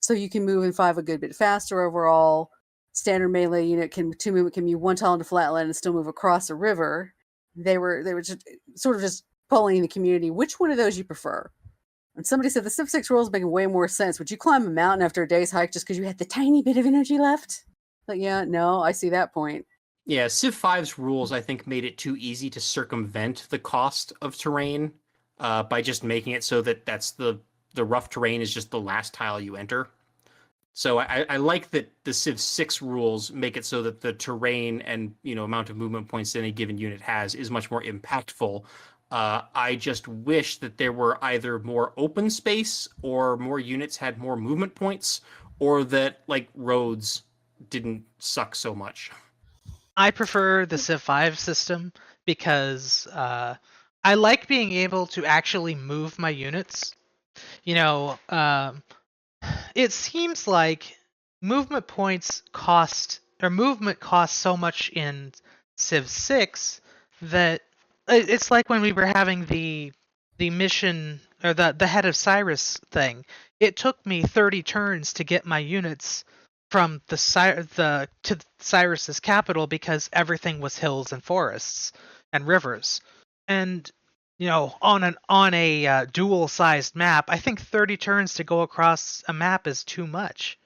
So you can move in 5 a good bit faster overall. Standard melee unit can move 1 tile into flatland and still move across a river. They were just sort of just polling the community which one of those you prefer. And somebody said the Civ 6 rules make way more sense. Would you climb a mountain after a day's hike just because you had the tiny bit of energy left? But yeah, no, I see that point. Yeah, Civ 5's rules, I think, made it too easy to circumvent the cost of terrain by just making it so that that's the rough terrain is just the last tile you enter. So I like that the Civ 6 rules make it so that the terrain and, you know, amount of movement points any given unit has is much more impactful. I just wish that there were either more open space or more units had more movement points, or that like roads didn't suck so much. I prefer the Civ 5 system because I like being able to actually move my units. You know, it seems like movement costs so much in Civ 6 that it's like when we were having the mission or the Head of Cyrus thing. It took me 30 turns to get my units from to Cyrus's capital because everything was hills and forests and rivers. And on a dual-sized map, I think 30 turns to go across a map is too much.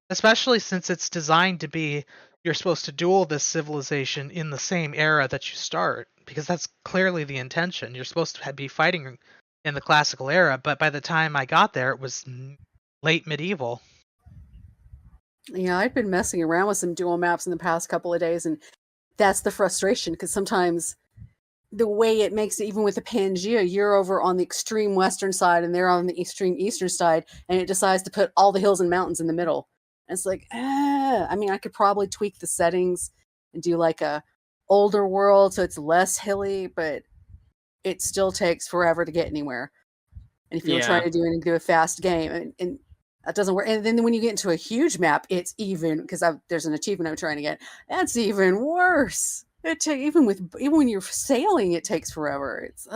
Especially since it's designed to be you're supposed to duel this civilization in the same era that you start, because that's clearly the intention. You're supposed to be fighting in the classical era, but by the time I got there, it was late medieval. Yeah, I've been messing around with some dual maps in the past couple of days, and that's the frustration, because sometimes the way it makes it, even with the Pangea, you're over on the extreme western side and they're on the extreme eastern side, and it decides to put all the hills and mountains in the middle. And it's like, I mean, I could probably tweak the settings and do like a older world so it's less hilly, but it still takes forever to get anywhere. And if you're trying to do a fast game, and that doesn't work. And then when you get into a huge map, it's even, because there's an achievement I'm trying to get. That's even worse. Even when you're sailing, it takes forever. It's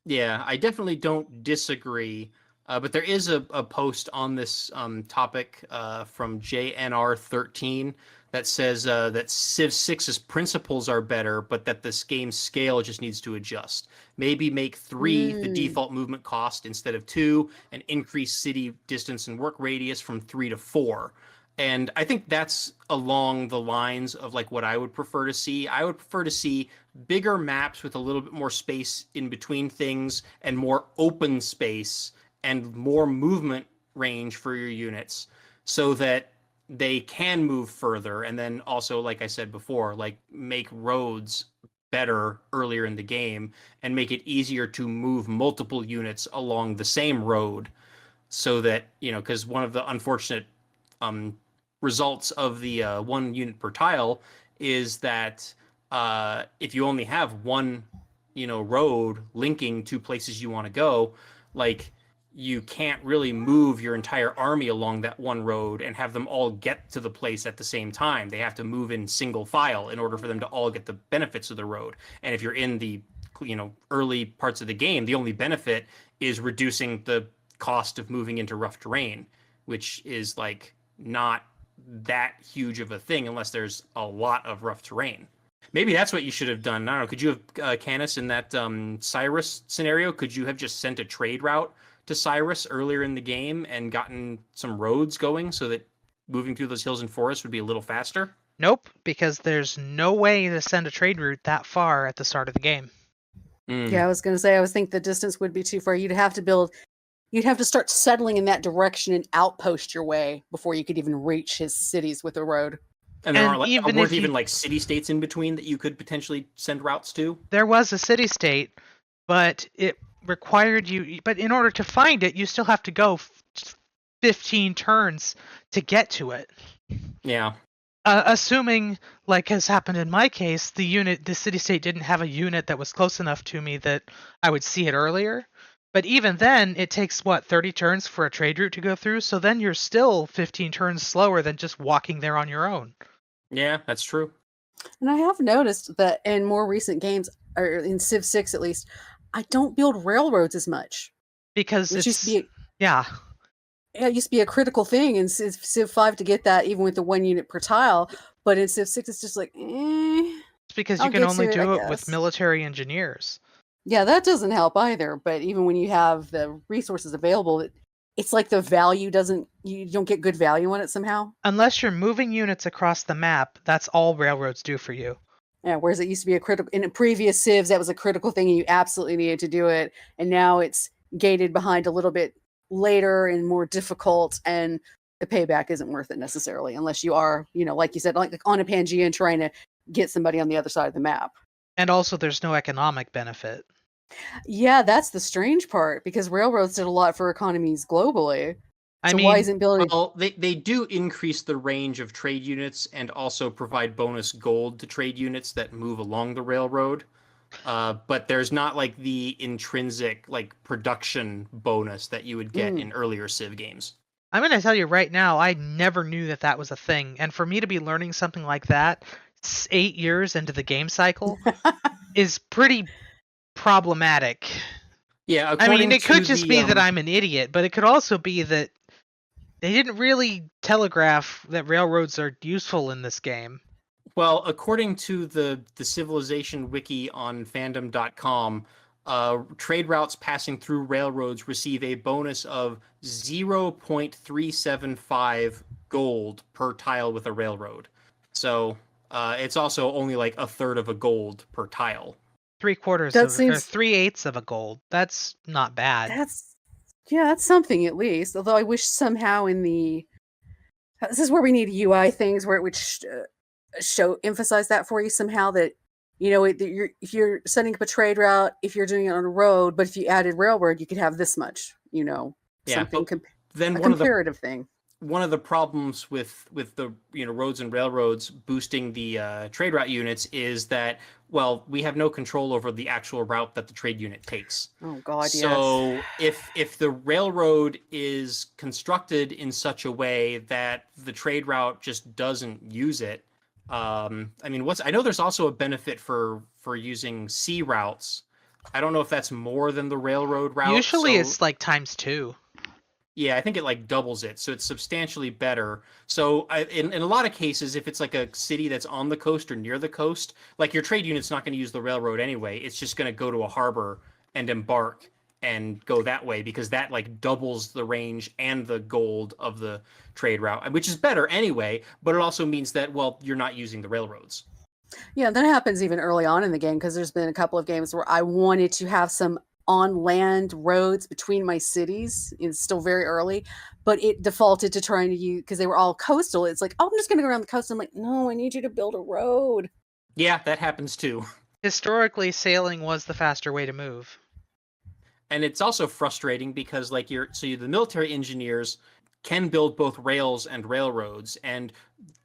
Yeah, I definitely don't disagree. But there is a post on this topic from JNR13 that says that Civ 6's principles are better, but that this game's scale just needs to adjust. Maybe make 3 the default movement cost instead of 2, and increase city distance and work radius from 3 to 4. And I think that's along the lines of like what I would prefer to see. I would prefer to see bigger maps with a little bit more space in between things and more open space and more movement range for your units so that they can move further. And then also, like I said before, like make roads better earlier in the game and make it easier to move multiple units along the same road so that, because one of the unfortunate results of the 1 unit per tile is that if you only have one road linking to places you want to go, like you can't really move your entire army along that one road and have them all get to the place at the same time. They have to move in single file in order for them to all get the benefits of the road. And if you're in the early parts of the game, the only benefit is reducing the cost of moving into rough terrain, which is like not that huge of a thing unless there's a lot of rough terrain. Maybe that's what you should have done. I don't know. Could you have, Canus, in that Cyrus scenario, could you have just sent a trade route to Cyrus earlier in the game and gotten some roads going so that moving through those hills and forests would be a little faster? Nope, because there's no way to send a trade route that far at the start of the game. Yeah, I was going to say, I was thinking the distance would be too far. You'd have to start settling in that direction and outpost your way before you could even reach his cities with a road. And there weren't even like city-states in between that you could potentially send routes to? There was a city-state, but it required you... But in order to find it, you still have to go 15 turns to get to it. Yeah. Assuming, like has happened in my case, the city-state didn't have a unit that was close enough to me that I would see it earlier. But even then, it takes, 30 turns for a trade route to go through, so then you're still 15 turns slower than just walking there on your own. Yeah, that's true. And I have noticed that in more recent games, or in Civ 6 at least, I don't build railroads as much. Because it used to be a critical thing in Civ 5 to get that even with the 1 unit per tile, but in Civ 6 it's just like, It's because you can only do it with military engineers. Yeah, that doesn't help either, but even when you have the resources available, it's like the value you don't get good value on it somehow. Unless you're moving units across the map, that's all railroads do for you. Yeah, whereas it used to be in previous civs, that was a critical thing and you absolutely needed to do it, and now it's gated behind a little bit later and more difficult, and the payback isn't worth it necessarily unless you are, like you said, like on a Pangea and trying to get somebody on the other side of the map. And also there's no economic benefit. Yeah, that's the strange part, because railroads did a lot for economies globally. Why isn't building... Well, they do increase the range of trade units and also provide bonus gold to trade units that move along the railroad. But there's not like the intrinsic like production bonus that you would get in earlier Civ games. I'm going to tell you right now, I never knew that was a thing. And for me to be learning something like that 8 years into the game cycle is pretty problematic. Yeah, it could just be that I'm an idiot, but it could also be that They didn't really telegraph that railroads are useful in this game. Well, according to the Civilization wiki on fandom.com, trade routes passing through railroads receive a bonus of 0.375 gold per tile with a railroad. So it's also only like a third of a gold per tile. 3/4 That or seems- 3/8 of a gold. That's not bad. That's something at least. Although I wish somehow this is where we need UI things where it would emphasize that for you somehow, that if you're setting up a trade route, if you're doing it on a road, but if you added railroad, you could have this much. Something comparative thing. One of the problems with the roads and railroads boosting the trade route units is that, well, we have no control over the actual route that the trade unit takes. Oh God, so yes. if the railroad is constructed in such a way that the trade route just doesn't use it, I know there's also a benefit for using sea routes. I don't know if that's more than the railroad route. Usually it's like ×2. Yeah, I think it like doubles it, so it's substantially better. So in a lot of cases, if it's like a city that's on the coast or near the coast, like your trade unit's not going to use the railroad anyway. It's just going to go to a harbor and embark and go that way, because that like doubles the range and the gold of the trade route, which is better anyway, but it also means that, well, you're not using the railroads. Yeah, that happens even early on in the game, because there's been a couple of games where I wanted to have some on land roads between my cities. It's still very early, but it defaulted to trying to use, because they were all coastal. It's like, oh, I'm just going to go around the coast. I'm like, no, I need you to build a road. Yeah, that happens too. Historically, sailing was the faster way to move. And it's also frustrating because like the military engineers can build both rails and railroads, and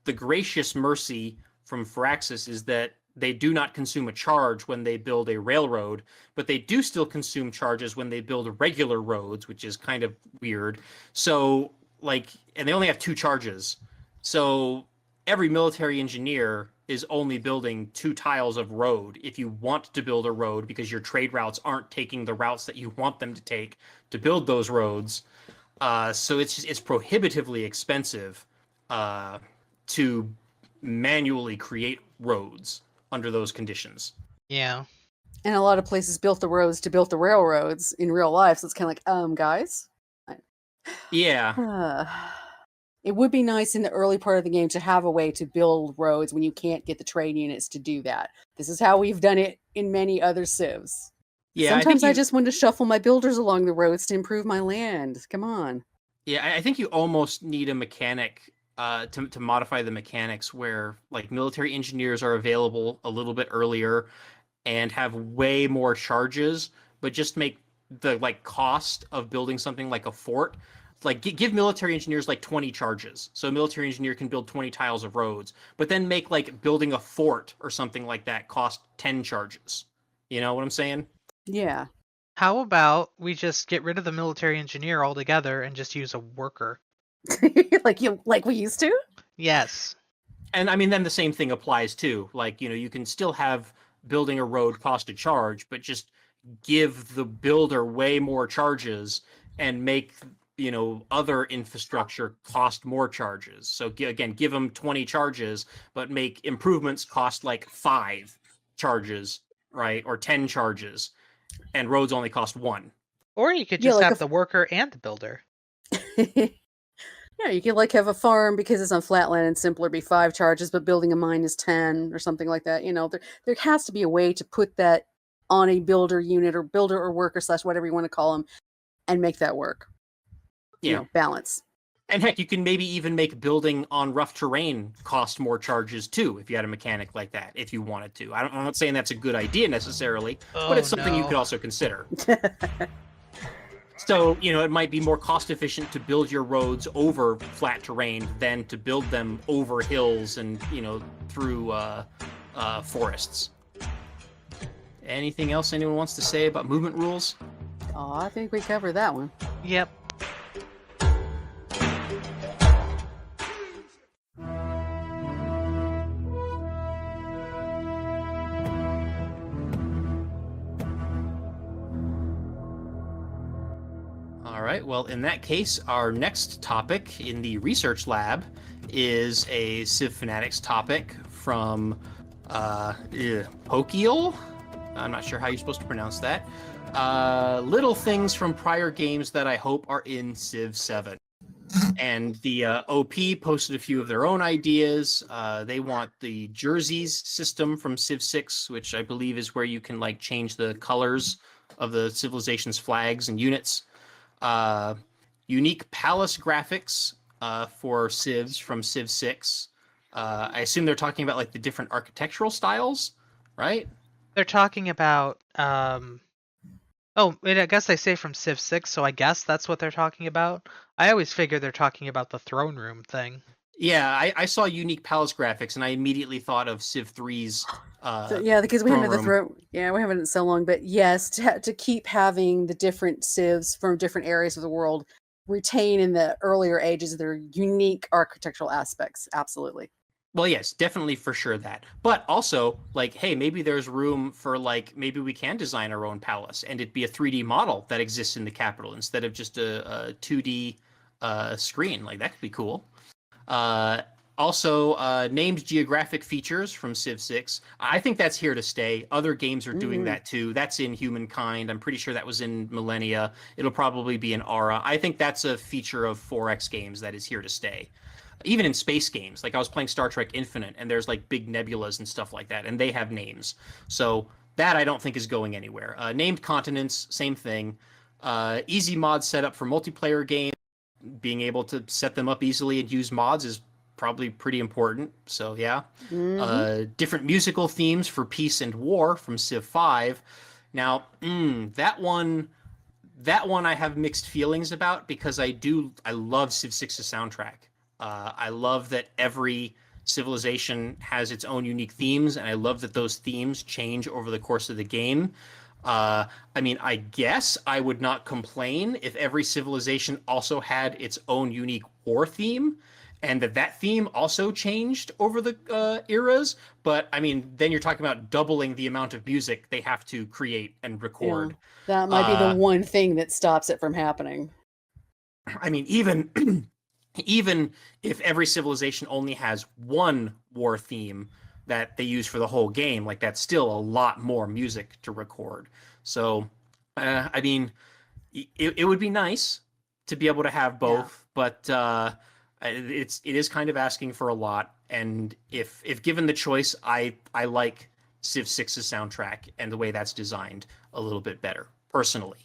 the gracious mercy from Firaxis is that they do not consume a charge when they build a railroad, but they do still consume charges when they build regular roads, which is kind of weird. So and they only have 2 charges. So every military engineer is only building 2 tiles of road if you want to build a road, because your trade routes aren't taking the routes that you want them to take to build those roads. So it's prohibitively expensive to manually create roads under those conditions. Yeah. And a lot of places built the roads to build the railroads in real life. So it's kind of like, guys. Yeah. It would be nice in the early part of the game to have a way to build roads when you can't get the trade units to do that. This is how we've done it in many other civs. Yeah, sometimes I just want to shuffle my builders along the roads to improve my land. Come on. Yeah, I think you almost need a mechanic to modify the mechanics where like military engineers are available a little bit earlier and have way more charges, but just make the like cost of building something like a fort, like give military engineers like 20 charges, so a military engineer can build 20 tiles of roads, but then make like building a fort or something like that cost 10 charges. You know what I'm saying? Yeah. How about we just get rid of the military engineer altogether and just use a worker? like we used to? Yes. And I mean, then the same thing applies too. Like, you can still have building a road cost a charge, but just give the builder way more charges and make, other infrastructure cost more charges. So again, give them 20 charges, but make improvements cost like 5 charges, right? Or 10 charges, and roads only cost 1. Or you could just have the worker and the builder. Yeah, you could have a farm because it's on flatland and simpler be 5 charges, but building a mine is 10 or something like that. There has to be a way to put that on a builder unit or builder or worker / whatever you want to call them, and make that work. Yeah, balance. And heck, you can maybe even make building on rough terrain cost more charges too, if you had a mechanic like that, if you wanted to. I'm not saying that's a good idea necessarily, but it's something you could also consider. So, it might be more cost efficient to build your roads over flat terrain than to build them over hills and, through forests. Anything else anyone wants to say about movement rules? Oh, I think we covered that one. Yep. All right. Well, in that case, our next topic in the research lab is a Civ Fanatics topic from Pokiel. I'm not sure how you're supposed to pronounce that. Little things from prior games that I hope are in Civ 7. And the OP posted a few of their own ideas. They want the jerseys system from Civ 6, which I believe is where you can like change the colors of the civilization's flags and units. Unique palace graphics for civs from Civ 6. I assume they're talking about like the different architectural styles, right? They're talking about I guess they say from Civ 6, so I guess that's what they're talking about. I always figure they're talking about the throne room thing. Yeah, I saw unique palace graphics, and I immediately thought of Civ 3's. Because we haven't the throne. Yeah, we haven't in so long. But yes, to keep having the different civs from different areas of the world retain in the earlier ages their unique architectural aspects. Absolutely. Well, yes, definitely for sure that. But also, like, hey, maybe there's room for, like, maybe we can design our own palace and it be a 3D model that exists in the capital instead of just a 2D screen. Like, that could be cool. Also, named geographic features from Civ 6. I think that's here to stay. Other games are doing that too. That's in Humankind. I'm pretty sure that was in Millennia. It'll probably be in Aura. I think that's a feature of 4X games that is here to stay. Even in space games, like I was playing Star Trek Infinite, and there's like big nebulas and stuff like that, and they have names. So that I don't think is going anywhere. Named continents, same thing. Easy mod setup for multiplayer games. Being able to set them up easily and use mods is probably pretty important. So yeah. Different musical themes for peace and war from Civ 5. Now, that one I have mixed feelings about because I love Civ 6's soundtrack. I love that every civilization has its own unique themes, and I love that those themes change over the course of the game. I mean, I guess I would not complain if every civilization also had its own unique war theme, and that theme also changed over the eras. But, I mean, then you're talking about doubling the amount of music they have to create and record. Yeah, that might be the one thing that stops it from happening. I mean, even if every civilization only has one war theme that they use for the whole game, like that's still a lot more music to record. So, I mean, it would be nice to be able to have both, but it is kind of asking for a lot. And if given the choice, I like Civ 6's soundtrack and the way that's designed a little bit better, personally.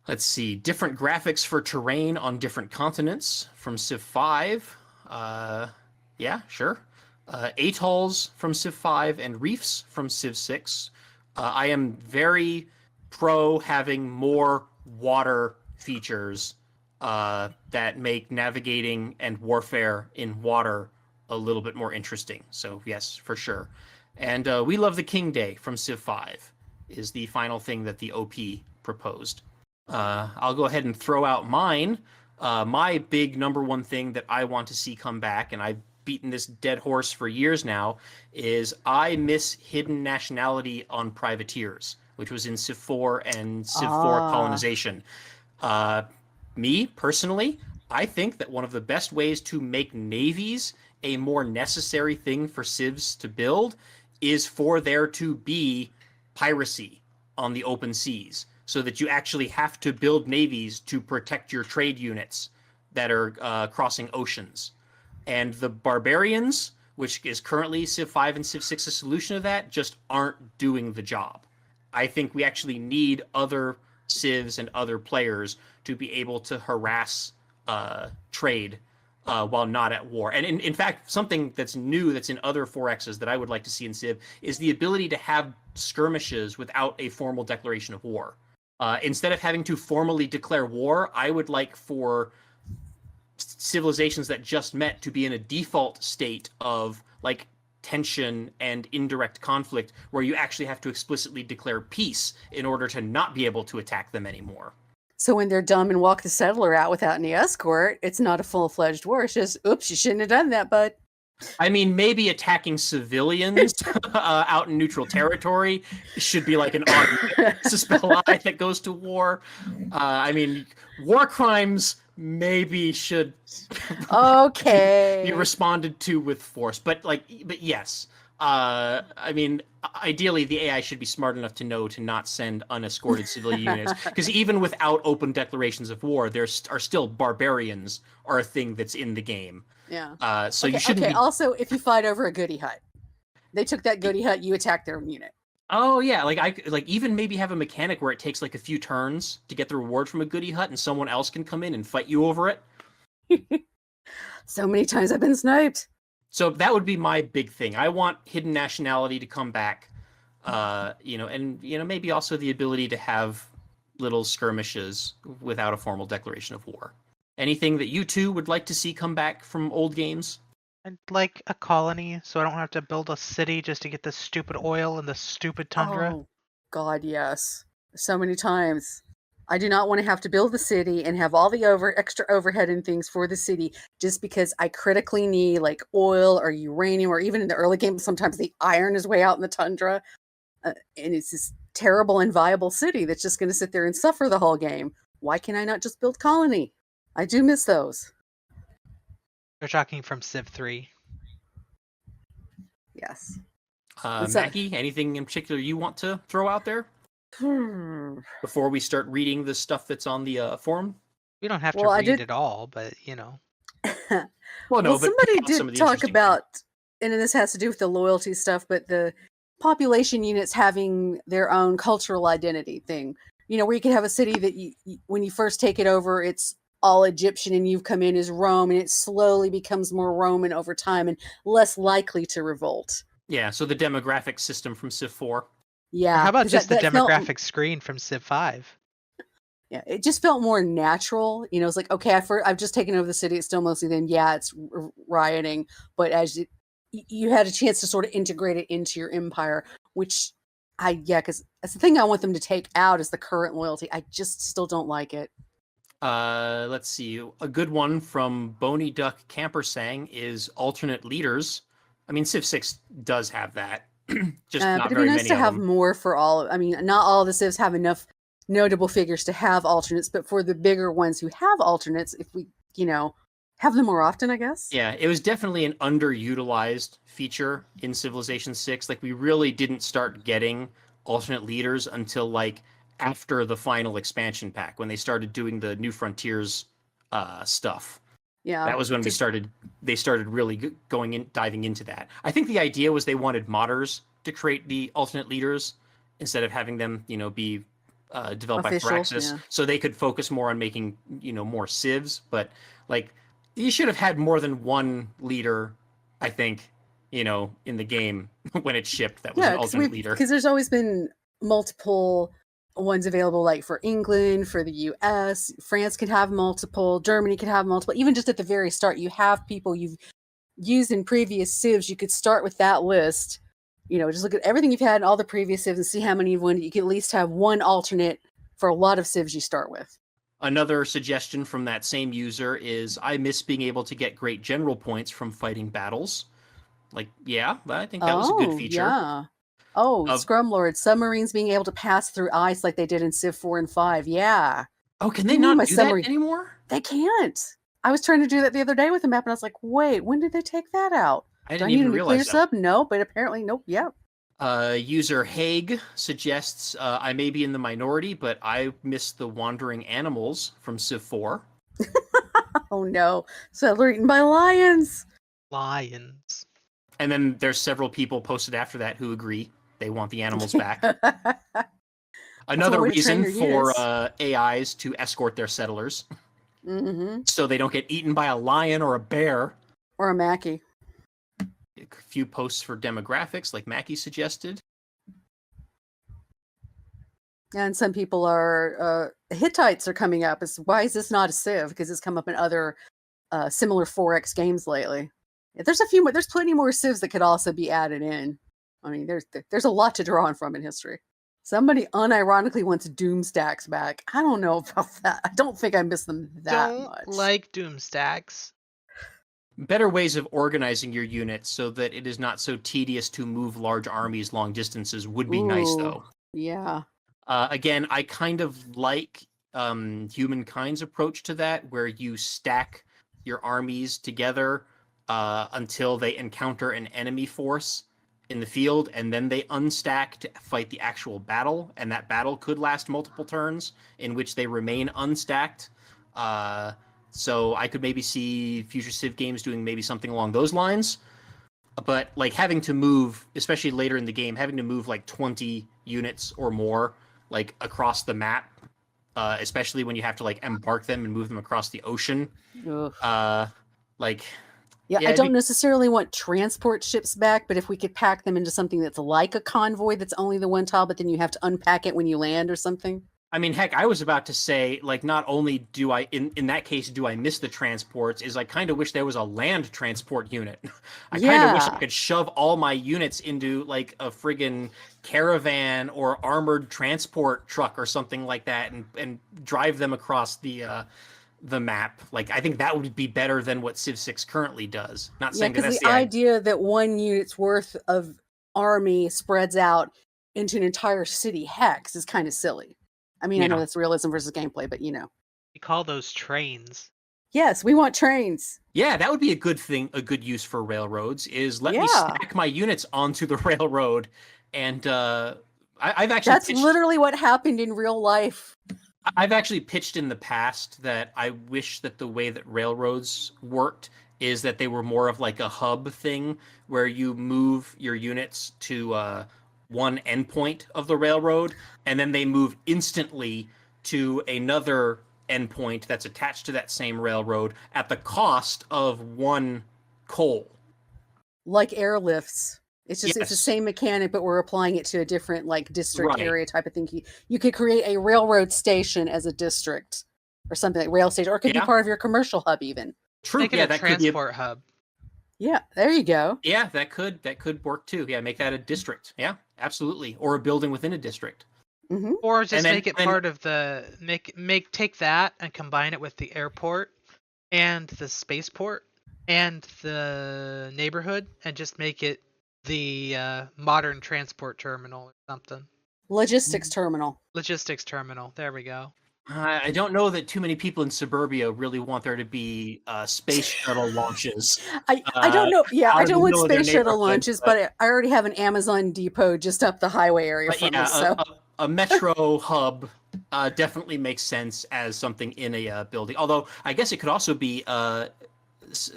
Let's see, different graphics for terrain on different continents from Civ 5. Yeah, sure. Atolls from Civ 5 and reefs from Civ 6. I am very pro having more water features that make navigating and warfare in water a little bit more interesting. So yes, for sure. And We Love the King Day from Civ 5 is the final thing that the OP proposed. I'll go ahead and throw out mine. My big number one thing that I want to see come back, and I've beaten this dead horse for years now, is I miss hidden nationality on privateers, which was in Civ 4 and Civ 4 colonization. Me, personally, I think that one of the best ways to make navies a more necessary thing for civs to build is for there to be piracy on the open seas, so that you actually have to build navies to protect your trade units that are crossing oceans. And the barbarians, which is currently Civ 5 and Civ 6's solution to that, just aren't doing the job. I think we actually need other civs and other players to be able to harass trade while not at war. And in fact, something that's new that's in other 4Xs that I would like to see in Civ is the ability to have skirmishes without a formal declaration of war. Instead of having to formally declare war, I would like for civilizations that just met to be in a default state of like tension and indirect conflict, where you actually have to explicitly declare peace in order to not be able to attack them anymore. So when they're dumb and walk the settler out without any escort, it's not a full-fledged war. It's just, oops, you shouldn't have done that, bud. I mean, maybe attacking civilians out in neutral territory should be like an automatic spell that goes to war. I mean, war crimes maybe should be responded to with force, but yes. I mean, ideally, the AI should be smart enough to know to not send unescorted civilian units, because even without open declarations of war, there are still barbarians are a thing that's in the game. Yeah. So you shouldn't. Also, if you fight over a goody hut, they took that goody hut, you attack their unit. Oh yeah, like even maybe have a mechanic where it takes like a few turns to get the reward from a goody hut, and someone else can come in and fight you over it. So many times I've been sniped. So that would be my big thing. I want hidden nationality to come back, and maybe also the ability to have little skirmishes without a formal declaration of war. Anything that you two would like to see come back from old games? I'd like a colony, so I don't have to build a city just to get the stupid oil and the stupid tundra. Oh, God, yes. So many times. I do not want to have to build the city and have all the extra overhead and things for the city just because I critically need like oil or uranium, or even in the early game, sometimes the iron is way out in the tundra. And it's this terrible and viable city that's just going to sit there and suffer the whole game. Why can I not just build colony? I do miss those. You're talking from Civ 3. Yes. Mackie, anything in particular you want to throw out there? Before we start reading the stuff that's on the forum? We don't have to read it all, but Well, no, but somebody did talk about, and this has to do with the loyalty stuff, but the population units having their own cultural identity thing. Where you can have a city that when you first take it over, it's all Egyptian and you've come in as Rome, and it slowly becomes more Roman over time and less likely to revolt. Yeah, so the demographic system from Civ 4. Yeah. Or how about just the demographic screen from Civ 5? Yeah, it just felt more natural. It's like, okay, I've just taken over the city. It's still mostly them. Yeah, it's rioting. But as you had a chance to sort of integrate it into your empire, which because that's the thing I want them to take out is the current loyalty. I just still don't like it. Let's see. A good one from Boney Duck Camper Sang is alternate leaders. I mean, Civ 6 does have that. Just not but it'd very be nice many to of have them. more for all. I mean, not all of the civs have enough notable figures to have alternates, but for the bigger ones who have alternates, if we, have them more often, I guess. Yeah, it was definitely an underutilized feature in Civilization 6. Like, we really didn't start getting alternate leaders until like after the final expansion pack, when they started doing the New Frontiers stuff. Yeah, that was when they started really diving into that. I think the idea was they wanted modders to create the alternate leaders instead of having them, be developed by Firaxis, so they could focus more on making, more civs. But like, you should have had more than one leader, I think, in the game when it shipped. That was an alternate leader. Because there's always been multiple ones available, like for England, for the US, France could have multiple, Germany could have multiple. Even just at the very start, you have people you've used in previous civs. You could start with that list. Just look at everything you've had in all the previous civs and see how many you've won. You can at least have one alternate for a lot of civs you start with. Another suggestion from that same user is, I miss being able to get great general points from fighting battles. Like, yeah, I think that was a good feature. Yeah. Scrumlord, submarines being able to pass through ice like they did in Civ 4 and 5. Yeah. Oh, can they not do that anymore? They can't. I was trying to do that the other day with the map, and I was like, wait, when did they take that out? I didn't even realize that. Sub? No, but apparently, nope. Yeah. User Haig suggests, I may be in the minority, but I miss the wandering animals from Civ 4. Oh no. Settler eaten by lions. Lions. And then there's several people posted after that who agree they want the animals back. Another reason for AIs to escort their settlers. Mm-hmm. So they don't get eaten by a lion or a bear. Or a Mackie. A few posts for demographics, like Mackie suggested. And some people are Hittites are coming up. Why is this not a Civ? Because it's come up in other similar 4X games lately. There's a few more. There's plenty more civs that could also be added in. I mean, there's a lot to draw on from in history. Somebody unironically wants Doom stacks back. I don't know about that. I don't think I miss them that much. Don't like Doom stacks. better ways of organizing your units so that it is not so tedious to move large armies long distances would be nice, though. Yeah. Again, I kind of like Humankind's approach to that, where you stack your armies together until they encounter an enemy force in the field, and then they unstack to fight the actual battle, and that battle could last multiple turns, in which they remain unstacked. So I could maybe see future Civ games doing maybe something along those lines. But like having to move, especially later in the game, having to move like 20 units or more like across the map, especially when you have to like embark them and move them across the ocean. I don't necessarily want transport ships back, but if we could pack them into something that's like a convoy that's only the one tile, but then you have to unpack it when you land or something. I mean, heck, I was about to say, like, not only do I, in that case, do I miss the transports, is I kind of wish there was a land transport unit. I kind of wish I could shove all my units into, like, a friggin' caravan or armored transport truck or something like that and drive them across the map. Like, I think that would be better than what Civ 6 currently does. Not saying that that's the idea that one unit's worth of army spreads out into an entire city hex is kind of silly. I mean, I know that's realism versus gameplay, but you know. We call those trains. Yes, we want trains. Yeah, that would be a good thing, a good use for railroads, is let me stack my units onto the railroad. And I've actually... That's literally what happened in real life. I've actually pitched in the past that I wish that the way that railroads worked is that they were more of like a hub thing, where you move your units to one endpoint of the railroad, and then they move instantly to another endpoint that's attached to that same railroad at the cost of one coal. Like airlifts. It's just it's the same mechanic, but we're applying it to a different like district area type of thing. You could create a railroad station as a district or something like rail station, or it could be part of your commercial hub even. True. Make it a transport hub. Yeah, there you go. Yeah, that could work too. Yeah, make that a district. Yeah, absolutely. Or a building within a district. Mm-hmm. Or just make it part of the take that and combine it with the airport and the spaceport and the neighborhood and just make it the modern transport terminal or something. Logistics terminal. Logistics terminal. There we go. I don't know that too many people in suburbia really want there to be space shuttle launches. I don't know. Yeah, I don't want space shuttle launches, but I already have an Amazon depot just up the highway area from us. So a metro hub definitely makes sense as something in a building. Although I guess it could also be.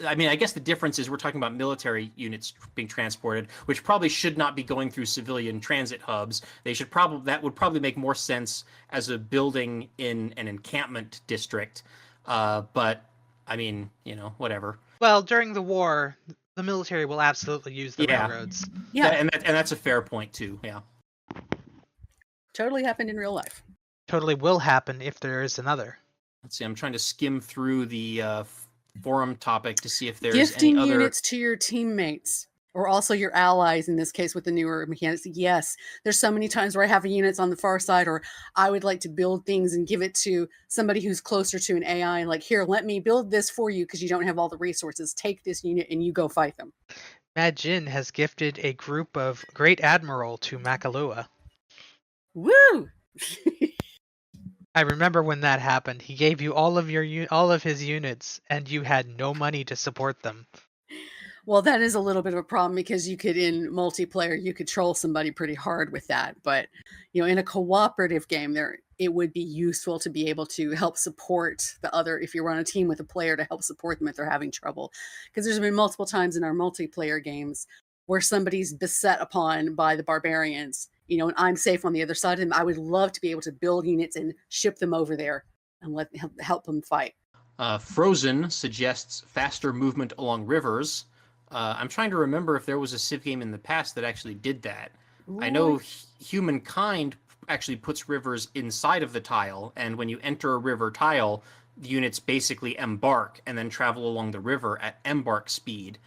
I mean, I guess the difference is we're talking about military units being transported, which probably should not be going through civilian transit hubs. That would probably make more sense as a building in an encampment district. But I mean, whatever. Well, during the war, the military will absolutely use the railroads. Yeah, and that's a fair point too. Yeah, totally happened in real life. Totally will happen if there is another. Let's see. I'm trying to skim through the forum topic to see if there's gifting any other units to your teammates or also your allies in this case with the newer mechanics. Yes, there's so many times where I have units on the far side, or I would like to build things and give it to somebody who's closer to an AI and like, here, let me build this for you because you don't have all the resources. Take this unit and you go fight them. Mad Jin has gifted a group of Great Admiral to Makahlua. Woo! I remember when that happened. He gave you all of his units, and you had no money to support them. Well, that is a little bit of a problem because you could, in multiplayer, you could troll somebody pretty hard with that. But in a cooperative game, it would be useful to be able to help support the other if you're on a team with a player to help support them if they're having trouble. Because there's been multiple times in our multiplayer games where somebody's beset upon by the barbarians. And I'm safe on the other side of them. I would love to be able to build units and ship them over there and help them fight. Frozen suggests faster movement along rivers. I'm trying to remember if there was a Civ game in the past that actually did that. Ooh. I know Humankind actually puts rivers inside of the tile, and when you enter a river tile, the units basically embark and then travel along the river at embark speed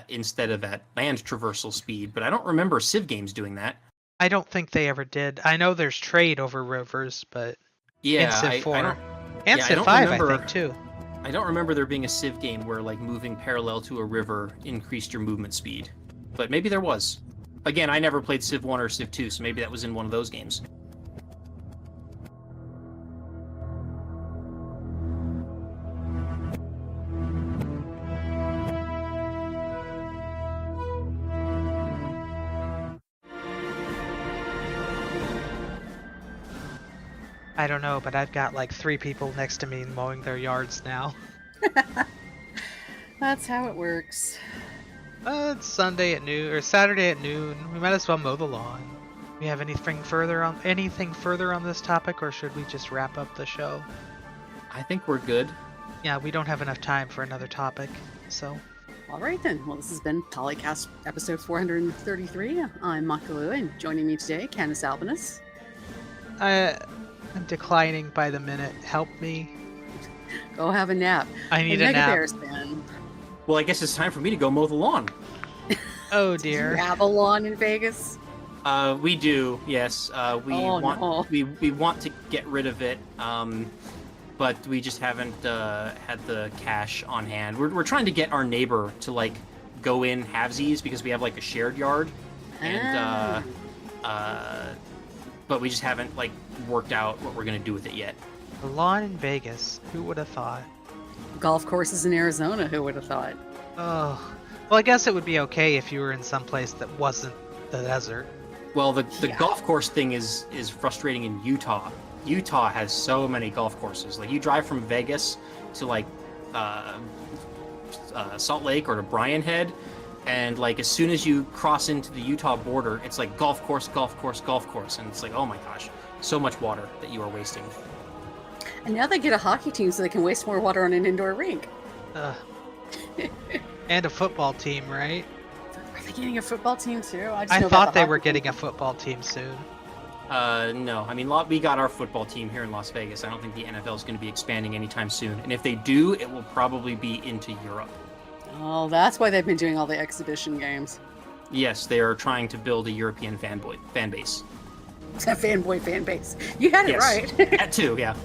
instead of at land traversal speed. But I don't remember Civ games doing that. I don't think they ever did. I know there's trade over rivers, but in Civ 4. And Civ 5, I think, too. I don't remember there being a Civ game where like moving parallel to a river increased your movement speed, but maybe there was. Again, I never played Civ 1 or Civ 2, so maybe that was in one of those games. I don't know, but I've got like 3 people next to me mowing their yards now. That's how it works. It's Sunday at noon or Saturday at noon. We might as well mow the lawn. We have anything further on this topic, or should we just wrap up the show? I think we're good. Yeah, we don't have enough time for another topic, so. All right then. Well, this has been PolyCast episode 433. I'm Makahlua, and joining me today, CanusAlbinus. I'm declining by the minute. Help me. Go have a nap. I need a nap. MegaBearsFan. Well, I guess it's time for me to go mow the lawn. Oh Do dear. you have a lawn in Vegas? We do, yes. We want to get rid of it, but we just haven't had the cash on hand. We're trying to get our neighbor to like go in halvesies because we have like a shared yard, and but we just haven't like worked out what we're gonna do with it yet. A lawn in Vegas. Who would have thought? Golf courses in Arizona. Who would have thought? Oh, well, I guess it would be okay if you were in some place that wasn't the desert. Well, the golf course thing is frustrating in Utah. Utah has so many golf courses. Like you drive from Vegas to like Salt Lake or to Bryan Head, and like as soon as you cross into the Utah border, it's like golf course, golf course, golf course, and it's like, oh my gosh, so much water that you are wasting. And now they get a hockey team so they can waste more water on an indoor rink. And a football team, right? Are they getting a football team too? I thought they were getting a football team soon. No. I mean, we got our football team here in Las Vegas. I don't think the NFL is going to be expanding anytime soon. And if they do, it will probably be into Europe. Oh, that's why they've been doing all the exhibition games. Yes, they are trying to build a European fan base. Fanboy fan base. You had it right. That too, yeah.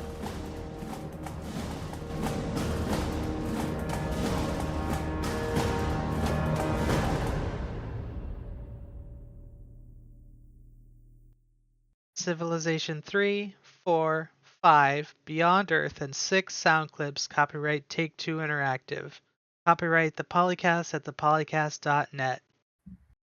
Civilization 3, 4, 5, Beyond Earth, and 6 sound clips. Copyright Take-Two Interactive. Copyright the PolyCast at thepolycast.net.